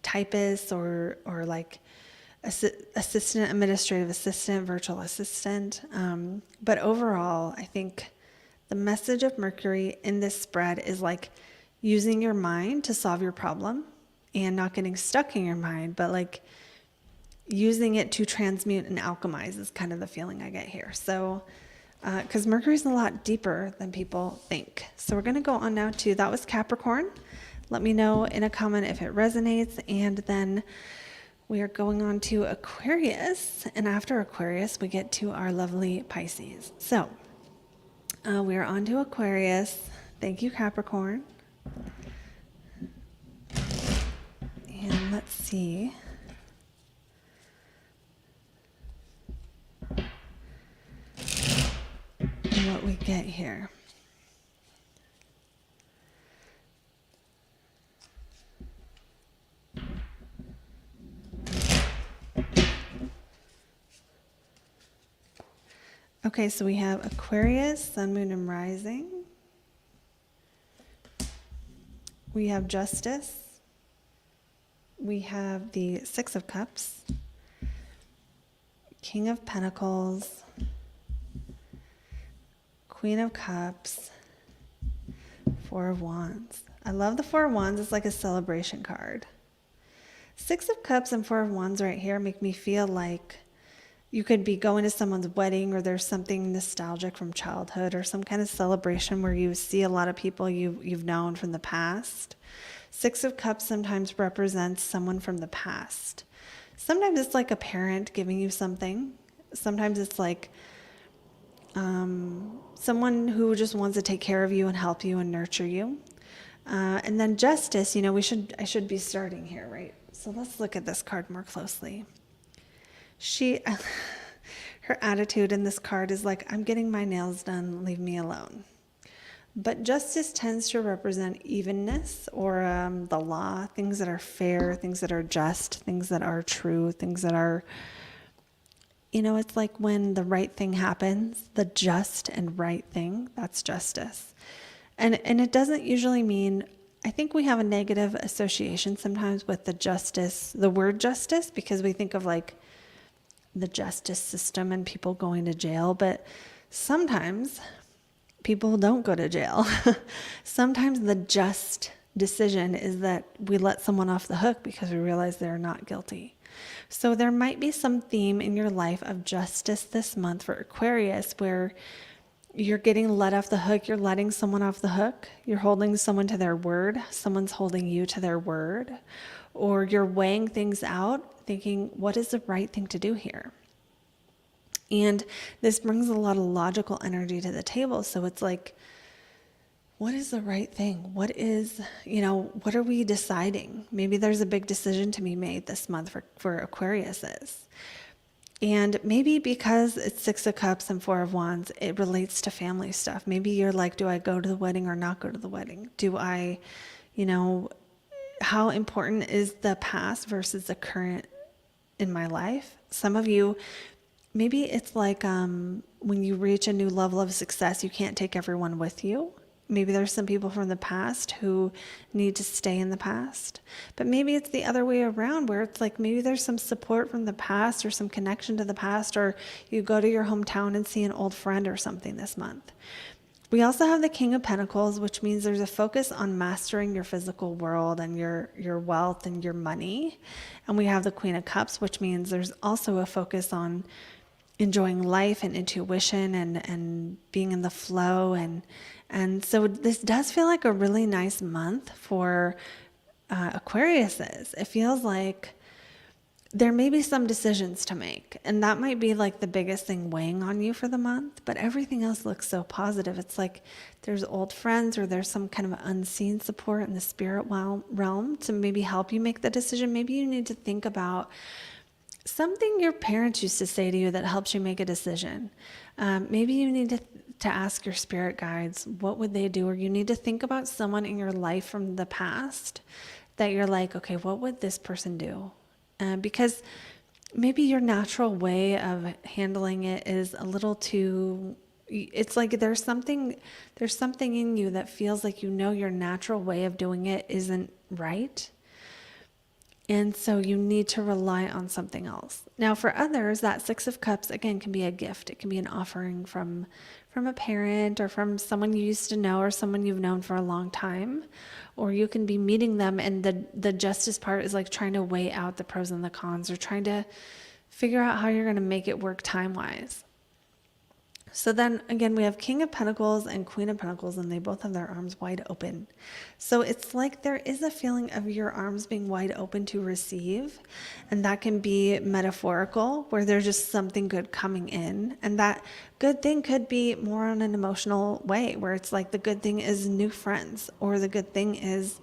typists, or like assistant, administrative assistant, virtual assistant. But overall, I think the message of Mercury in this spread is like using your mind to solve your problem, and not getting stuck in your mind, but like using it to transmute and alchemize is kind of the feeling I get here. So, because Mercury's a lot deeper than people think. So we're going to go on now to, that was Capricorn. Let me know in a comment if it resonates. And then we are going on to Aquarius. And after Aquarius, we get to our lovely Pisces. So we are on to Aquarius. Thank you, Capricorn. And let's see. What we get here. Okay, so we have Aquarius, Sun, Moon, and Rising. We have Justice. We have the Six of Cups, King of Pentacles, Queen of Cups, Four of Wands. I love the Four of Wands. It's like a celebration card. Six of Cups and Four of Wands right here make me feel like you could be going to someone's wedding, or there's something nostalgic from childhood, or some kind of celebration where you see a lot of people you've known from the past. Six of Cups sometimes represents someone from the past. Sometimes it's like a parent giving you something. Sometimes it's like someone who just wants to take care of you and help you and nurture you. And then Justice, I should be starting here, right? So let's look at this card more closely. Her attitude in this card is like, I'm getting my nails done, leave me alone. But Justice tends to represent evenness, or the law, things that are fair, things that are just, things that are true, things that are, it's like when the right thing happens, the just and right thing, that's justice. And it doesn't usually mean, I think we have a negative association sometimes with the word justice, because we think of like the justice system and people going to jail, but sometimes people don't go to jail. Sometimes the just decision is that we let someone off the hook because we realize they're not guilty. So there might be some theme in your life of justice this month for Aquarius, where you're getting let off the hook. You're letting someone off the hook. You're holding someone to their word. Someone's holding you to their word. Or you're weighing things out, thinking, what is the right thing to do here? And this brings a lot of logical energy to the table. So it's like, what is the right thing? What are we deciding? Maybe there's a big decision to be made this month for Aquariuses. And maybe because it's Six of Cups and Four of Wands, it relates to family stuff. Maybe you're like, do I go to the wedding or not go to the wedding? Do I, how important is the past versus the current in my life? Some of you, maybe it's like when you reach a new level of success, you can't take everyone with you. Maybe there's some people from the past who need to stay in the past. But maybe it's the other way around, where it's like maybe there's some support from the past or some connection to the past, or you go to your hometown and see an old friend or something this month. We also have the King of Pentacles, which means there's a focus on mastering your physical world and your wealth and your money. And we have the Queen of Cups, which means there's also a focus on enjoying life and intuition and being in the flow. And so this does feel like a really nice month for Aquariuses. It feels like there may be some decisions to make, and that might be like the biggest thing weighing on you for the month, but everything else looks so positive. It's like there's old friends, or there's some kind of unseen support in the spirit realm to maybe help you make the decision. Maybe you need to think about something your parents used to say to you that helps you make a decision. Maybe you need to ask your spirit guides, what would they do? Or you need to think about someone in your life from the past that you're like, okay, what would this person do? Because maybe your natural way of handling it is a little too, it's like there's something in you that feels like your natural way of doing it isn't right. And so you need to rely on something else. Now for others, that Six of Cups, again, can be a gift. It can be an offering from a parent, or from someone you used to know, or someone you've known for a long time. Or you can be meeting them, and the justice part is like trying to weigh out the pros and the cons, or trying to figure out how you're going to make it work time-wise. So then again, we have King of Pentacles and Queen of Pentacles, and they both have their arms wide open. So it's like there is a feeling of your arms being wide open to receive. And that can be metaphorical, where there's just something good coming in. And that good thing could be more on an emotional way, where it's like the good thing is new friends, or the good thing is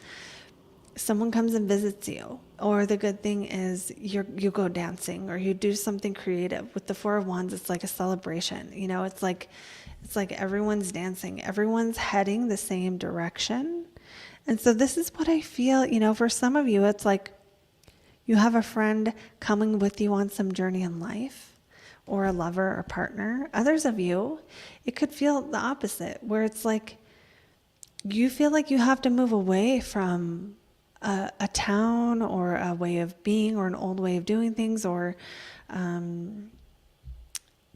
someone comes and visits you, or the good thing is you go dancing, or you do something creative. With the Four of Wands, it's like a celebration. It's like everyone's dancing, everyone's heading the same direction. And so this is what I feel, for some of you, it's like you have a friend coming with you on some journey in life, or a lover or partner. Others of you, it could feel the opposite, where it's like you feel like you have to move away from a town, or a way of being, or an old way of doing things, or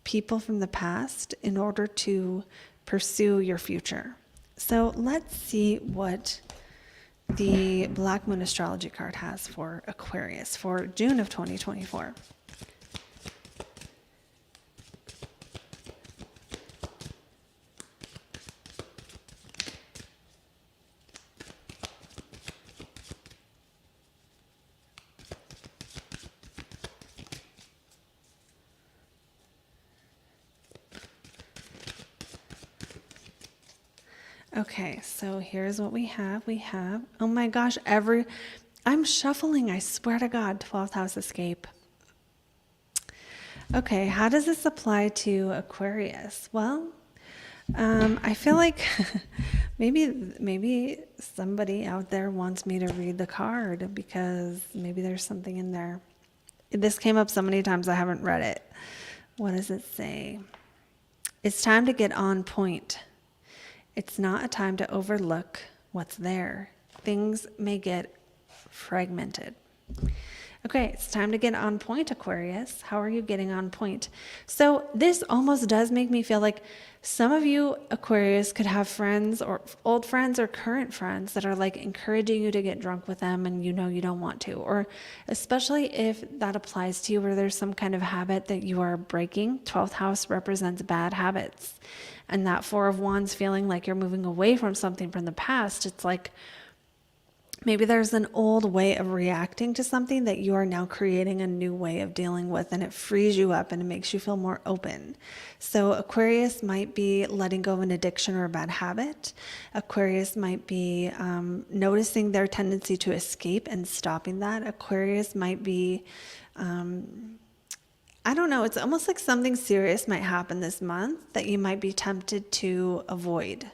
people from the past, in order to pursue your future. So let's see what the Black Moon Astrology card has for Aquarius for June of 2024. Okay, so here's what we have. We have, oh my gosh, I'm shuffling, I swear to God, 12th house escape. Okay, how does this apply to Aquarius? Well, I feel like maybe somebody out there wants me to read the card, because maybe there's something in there. This came up so many times I haven't read it. What does it say? It's time to get on point. It's not a time to overlook what's there. Things may get fragmented. Okay, it's time to get on point, Aquarius. How are you getting on point? So this almost does make me feel like some of you, Aquarius, could have friends or old friends or current friends that are like encouraging you to get drunk with them and you know you don't want to. Or especially if that applies to you where there's some kind of habit that you are breaking. 12th house represents bad habits. And that Four of Wands feeling like you're moving away from something from the past, it's like maybe there's an old way of reacting to something that you are now creating a new way of dealing with, and it frees you up and it makes you feel more open. So Aquarius might be letting go of an addiction or a bad habit. Aquarius might be noticing their tendency to escape and stopping that. Aquarius might be, I don't know, it's almost like something serious might happen this month that you might be tempted to avoid.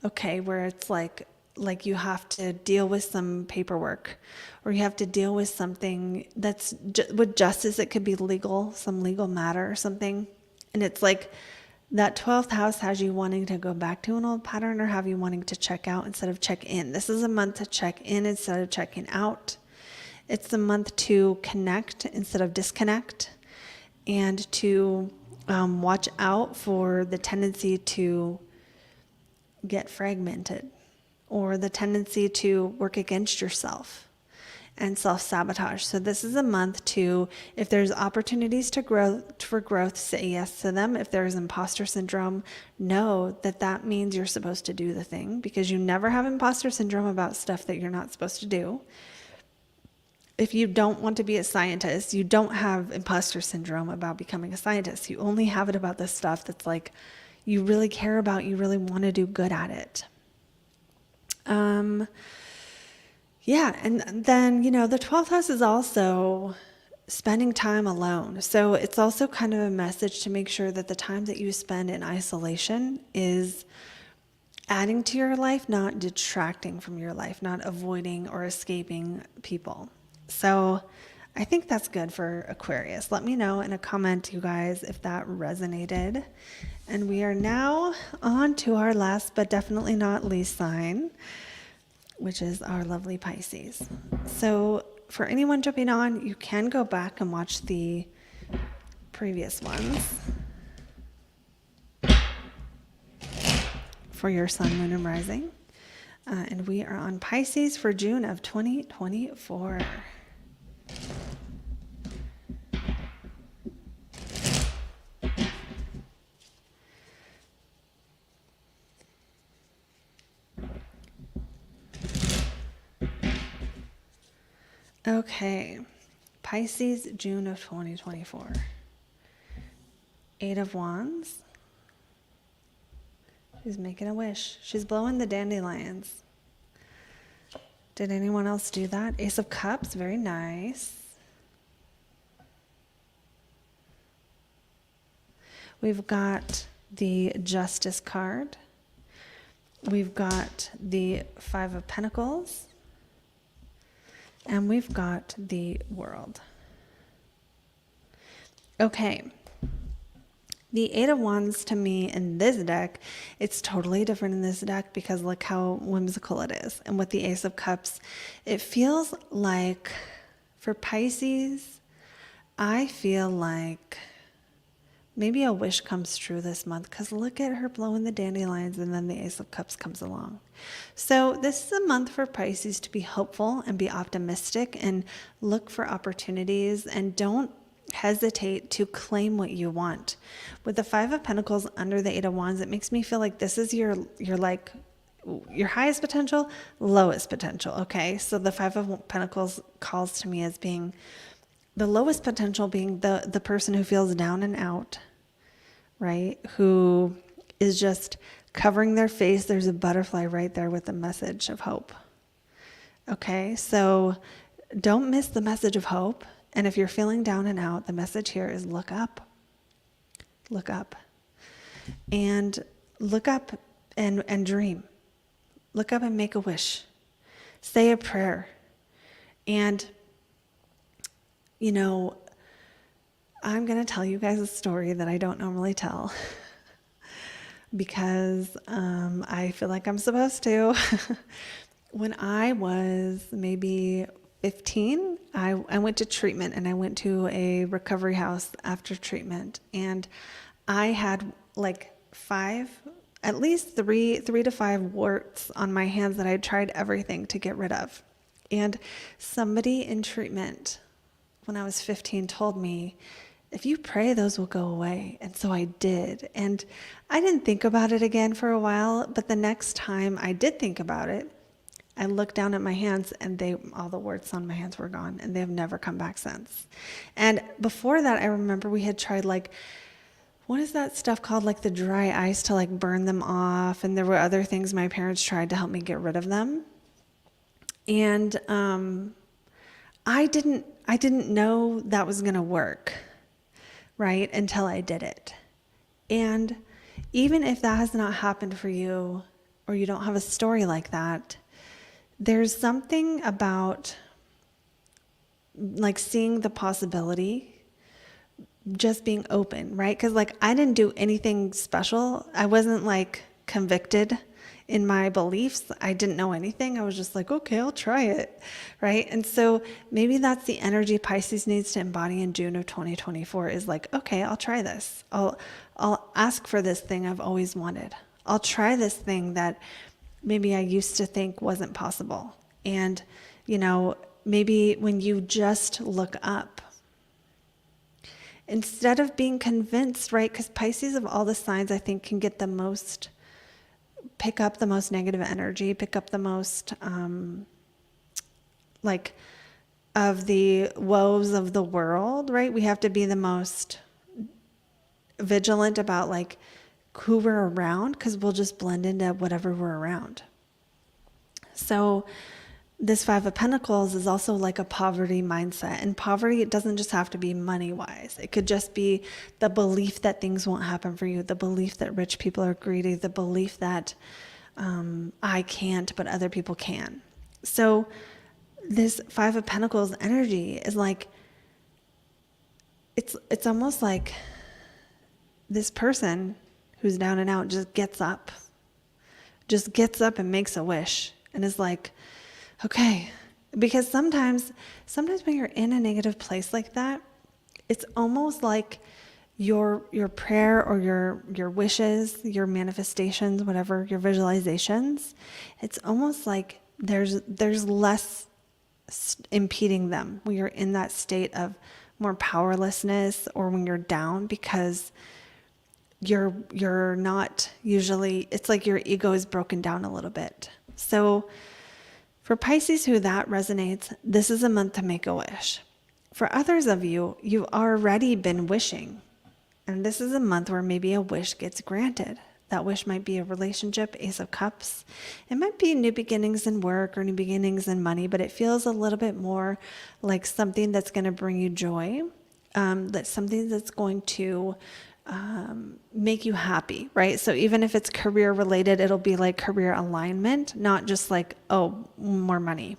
Okay, where it's like you have to deal with some paperwork, or you have to deal with something that's with justice. It could be legal, some legal matter or something. And it's like that 12th house has you wanting to go back to an old pattern or have you wanting to check out instead of check in. This is a month to check in instead of checking out. It's the month to connect instead of disconnect, and to watch out for the tendency to get fragmented, or the tendency to work against yourself and self-sabotage. So this is a month to, if there's opportunities to grow, for growth, say yes to them. If there's imposter syndrome, know that that means you're supposed to do the thing, because you never have imposter syndrome about stuff that you're not supposed to do. If you don't want to be a scientist, you don't have imposter syndrome about becoming a scientist. You only have it about the stuff that's like you really care about, you really want to do good at it. Yeah. And then, the 12th house is also spending time alone. So it's also kind of a message to make sure that the time that you spend in isolation is adding to your life, not detracting from your life, not avoiding or escaping people. So I think that's good for Aquarius. Let me know in a comment, you guys, if that resonated. And we are now on to our last but definitely not least sign, which is our lovely Pisces. So for anyone jumping on, you can go back and watch the previous ones for your sun, moon, and rising. And we are on Pisces for June of 2024. Okay, Pisces, June of 2024. 8 of Wands. She's making a wish. She's blowing the dandelions. Did anyone else do that? Ace of Cups, very nice. We've got the Justice card. We've got the Five of Pentacles. And we've got the World. Okay. The Eight of Wands to me in this deck, it's totally different in this deck because look how whimsical it is. And with the Ace of Cups, it feels like for Pisces, I feel like maybe a wish comes true this month, because look at her blowing the dandelions and then the Ace of Cups comes along. So this is a month for Pisces to be hopeful and be optimistic and look for opportunities, and don't hesitate to claim what you want. With the Five of Pentacles under the Eight of Wands, it makes me feel like this is your like your highest potential, lowest potential. Okay, so the Five of Pentacles calls to me as being the lowest potential, being the person who feels down and out, right? Who is just covering their face. There's a butterfly right there with the message of hope. Okay, so don't miss the message of hope. And if you're feeling down and out, the message here is look up. Look up. And look up and dream. Look up and make a wish. Say a prayer. And, I'm going to tell you guys a story that I don't normally tell because I feel like I'm supposed to. When I was maybe 15, I went to treatment, and I went to a recovery house after treatment, and I had like at least three to five warts on my hands that I had tried everything to get rid of. And somebody in treatment when I was 15 told me, if you pray, those will go away. And so I did. And I didn't think about it again for a while, but the next time I did think about it, I looked down at my hands, and all the warts on my hands were gone, and they have never come back since. And before that, I remember we had tried what is that stuff called? Like the dry ice to like burn them off. And there were other things my parents tried to help me get rid of them. And I didn't know that was going to work, right? Until I did it. And even if that has not happened for you, or you don't have a story like that, there's something about like seeing the possibility, just being open, right? Because like I didn't do anything special. I wasn't like convicted in my beliefs. I didn't know anything. I was just like, okay, I'll try it, right? And so maybe that's the energy Pisces needs to embody in June of 2024 is like, okay, I'll try this. I'll ask for this thing I've always wanted. I'll try this thing that maybe I used to think wasn't possible. And, maybe when you just look up, instead of being convinced, right? Because Pisces of all the signs, I think, can get pick up the most negative energy, pick up the most, of the woes of the world, right? We have to be the most vigilant about like who we're around, because we'll just blend into whatever we're around. So this Five of Pentacles is also like a poverty mindset. And poverty, it doesn't just have to be money-wise. It could just be the belief that things won't happen for you, the belief that rich people are greedy, the belief that I can't, but other people can. So this Five of Pentacles energy is like, it's almost like this person who's down and out just gets up and makes a wish and is like, okay, because sometimes when you're in a negative place like that, it's almost like your prayer or your wishes, your manifestations, whatever, your visualizations, it's almost like there's less impeding them when you're in that state of more powerlessness or when you're down, because you're not usually, it's like your ego is broken down a little bit. So for Pisces who that resonates, this is a month to make a wish. For others of you, you've already been wishing. And this is a month where maybe a wish gets granted. That wish might be a relationship, Ace of Cups. It might be new beginnings in work or new beginnings in money, but it feels a little bit more like something that's going to bring you joy. That's something that's going to make you happy, right? So even if it's career related, it'll be like career alignment, not just like, oh, more money.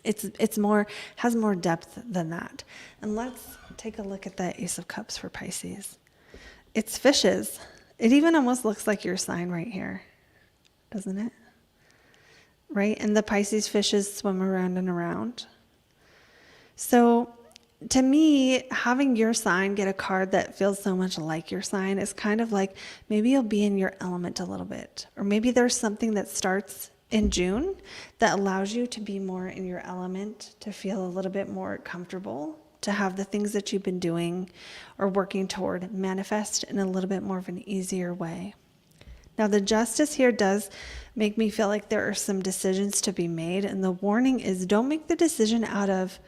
It's more, has more depth than that. And let's take a look at that Ace of Cups for Pisces. It's fishes. It even almost looks like your sign right here, doesn't it? Right? And the Pisces fishes swim around and around. So to me, having your sign get a card that feels so much like your sign is kind of like maybe you'll be in your element a little bit. Or maybe there's something that starts in June that allows you to be more in your element, to feel a little bit more comfortable, to have the things that you've been doing or working toward manifest in a little bit more of an easier way. Now, the Justice here does make me feel like there are some decisions to be made. And the warning is, don't make the decision out of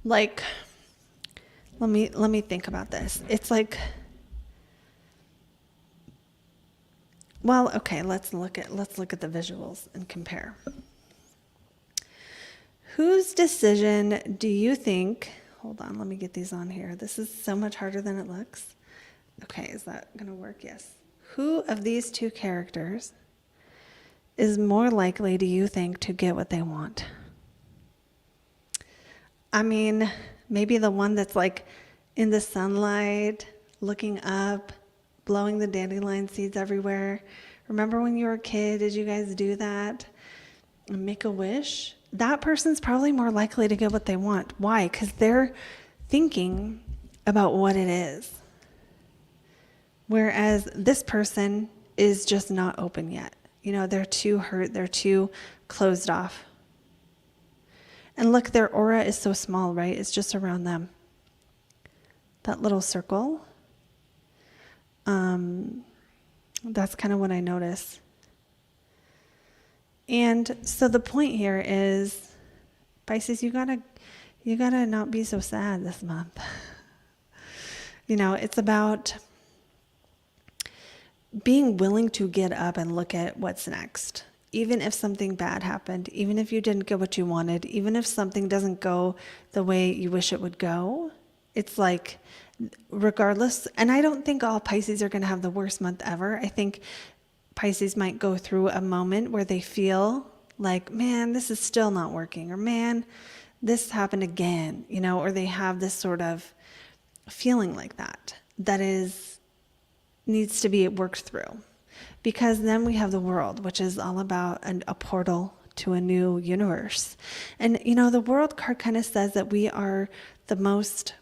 like, let me think about this. It's like, well, okay, let's look at the visuals and compare. Whose decision do you think, hold on, let me get these on here. This is so much harder than it looks. Okay, is that going to work? Yes. Who of these two characters is more likely, do you think, to get what they want? I mean, maybe the one that's like in the sunlight, looking up, blowing the dandelion seeds everywhere. Remember when you were a kid, did you guys do that? And make a wish? that person's probably more likely to get what they want. Why? Because they're thinking about what it is. Whereas this person is just not open yet. They're too hurt. They're too closed off. And look, their aura is so small, right? It's just around them. That little circle. That's kind of what I notice. And so the point here is, Pisces, you gotta not be so sad this month. It's about being willing to get up and look at what's next. Even if something bad happened, even if you didn't get what you wanted, even if something doesn't go the way you wish it would go, it's like, regardless, and I don't think all Pisces are going to have the worst month ever. I think Pisces might go through a moment where they feel like, man, this is still not working, or man, this happened again, or they have this sort of feeling like that needs to be worked through. Because then we have the world, which is all about a portal to a new universe. And, the world card kind of says that we are the most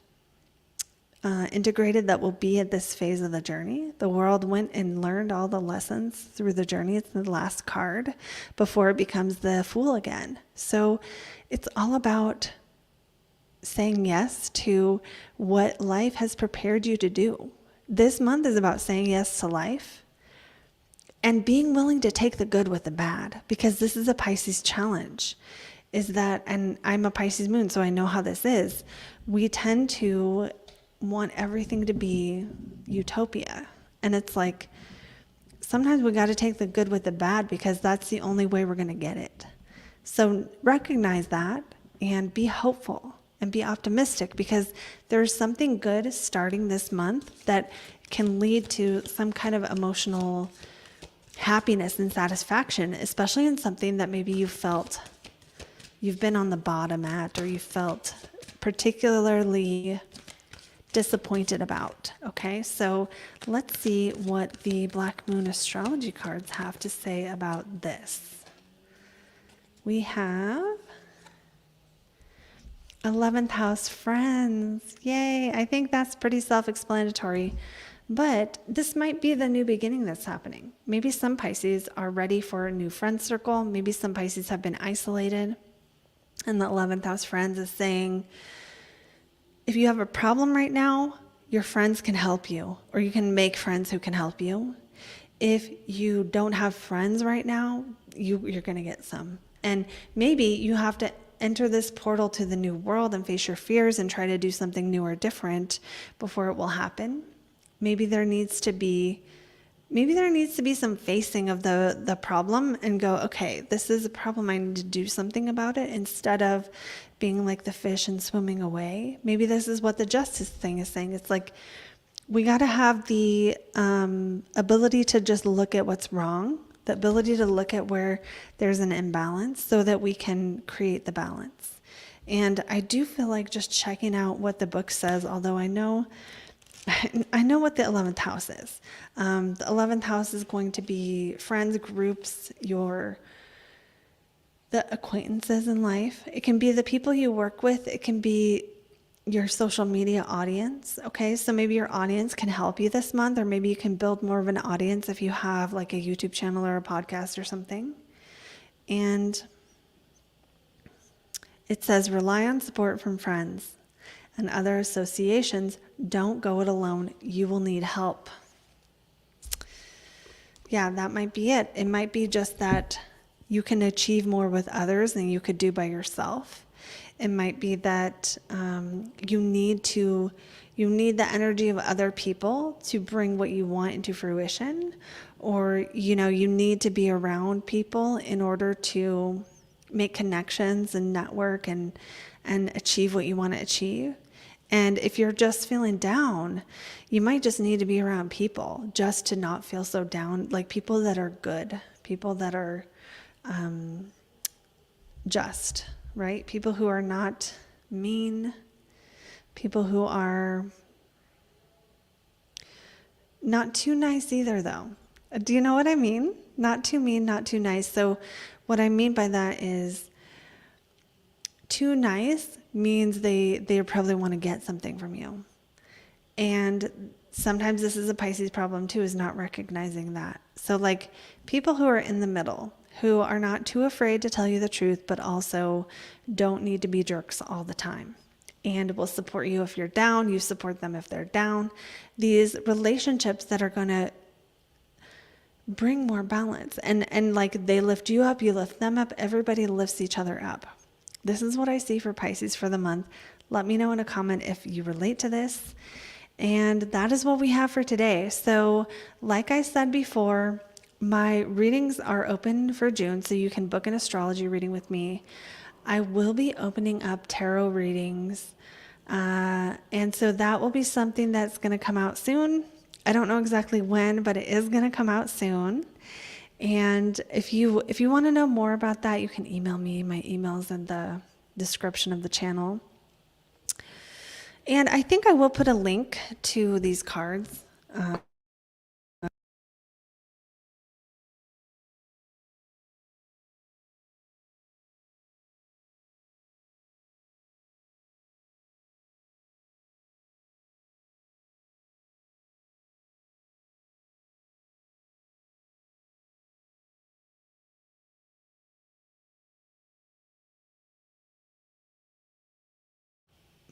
integrated that will be at this phase of the journey. The world went and learned all the lessons through the journey. It's the last card before it becomes the Fool again. So it's all about saying yes to what life has prepared you to do. This month is about saying yes to life and being willing to take the good with the bad, because this is a Pisces challenge. And I'm a Pisces moon, so I know how this is. We tend to want everything to be utopia. And it's like, sometimes we got to take the good with the bad, because that's the only way we're going to get it. So recognize that and be hopeful and be optimistic, because there's something good starting this month that can lead to some kind of emotional happiness and satisfaction, especially in something that maybe you've been on the bottom at, or you felt particularly disappointed about. Okay, so let's see what the Black Moon astrology cards have to say about this. We have 11th house friends. Yay, I think that's pretty self-explanatory. But this might be the new beginning that's happening. Maybe some Pisces are ready for a new friend circle. Maybe some Pisces have been isolated. And the 11th house friends is saying, if you have a problem right now, your friends can help you, or you can make friends who can help you. If you don't have friends right now, you're going to get some. And maybe you have to enter this portal to the new world and face your fears and try to do something new or different before it will happen. Maybe there needs to be some facing of the problem and go, okay, this is a problem, I need to do something about it, instead of being like the fish and swimming away. Maybe this is what the justice thing is saying. It's like, we got to have the ability to just look at what's wrong, the ability to look at where there's an imbalance so that we can create the balance. And I do feel like just checking out what the book says, although I know what the 11th house is. The 11th house is going to be friends, groups, the acquaintances in life. It can be the people you work with. It can be your social media audience. Okay, so maybe your audience can help you this month, or maybe you can build more of an audience if you have like a YouTube channel or a podcast or something. And it says, rely on support from friends and other associations. Don't go it alone. You will need help. Yeah, that might be it. It might be just that you can achieve more with others than you could do by yourself. It might be that you need the energy of other people to bring what you want into fruition, or you need to be around people in order to make connections and network and achieve what you want to achieve. And if you're just feeling down, you might just need to be around people just to not feel so down, like people that are good, people that are just, right? People who are not mean, people who are not too nice either, though. Do you know what I mean? Not too mean, not too nice. So what I mean by that is Too nice means they probably want to get something from you. And sometimes this is a Pisces problem too, is not recognizing that. So like people who are in the middle, who are not too afraid to tell you the truth, but also don't need to be jerks all the time, and will support you if you're down, you support them if they're down. These relationships that are going to bring more balance, and like they lift you up, you lift them up, everybody lifts each other up. This is what I see for Pisces for the month. Let me know in a comment if you relate to this. And that is what we have for today. So like I said before, my readings are open for June, so you can book an astrology reading with me. I will be opening up tarot readings. And so that will be something that's going to come out soon. I don't know exactly when, but it is going to come out soon. And if you want to know more about that, you can email me. My email's in the description of the channel. And I think I will put a link to these cards.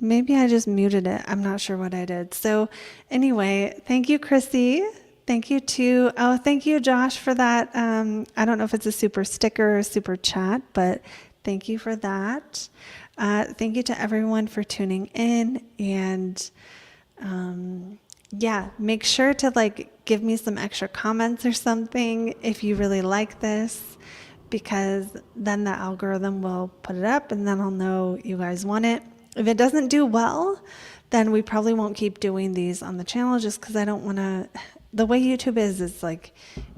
Maybe I just muted it. I'm not sure what I did. So anyway, thank you, Chrissy. Thank you thank you, Josh, for that. I don't know if it's a super sticker or super chat, but thank you for that. Thank you to everyone for tuning in. And yeah, make sure to like give me some extra comments or something if you really like this, because then the algorithm will put it up and then I'll know you guys want it. If it doesn't do well, then we probably won't keep doing these on the channel, just because I don't want to. The way YouTube is like,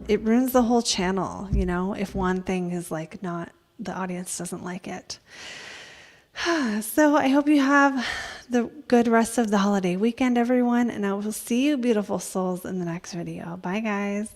it ruins the whole channel, you know, if one thing is like not, the audience doesn't like it. So I hope you have the good rest of the holiday weekend, everyone, and I will see you beautiful souls in the next video. Bye, guys.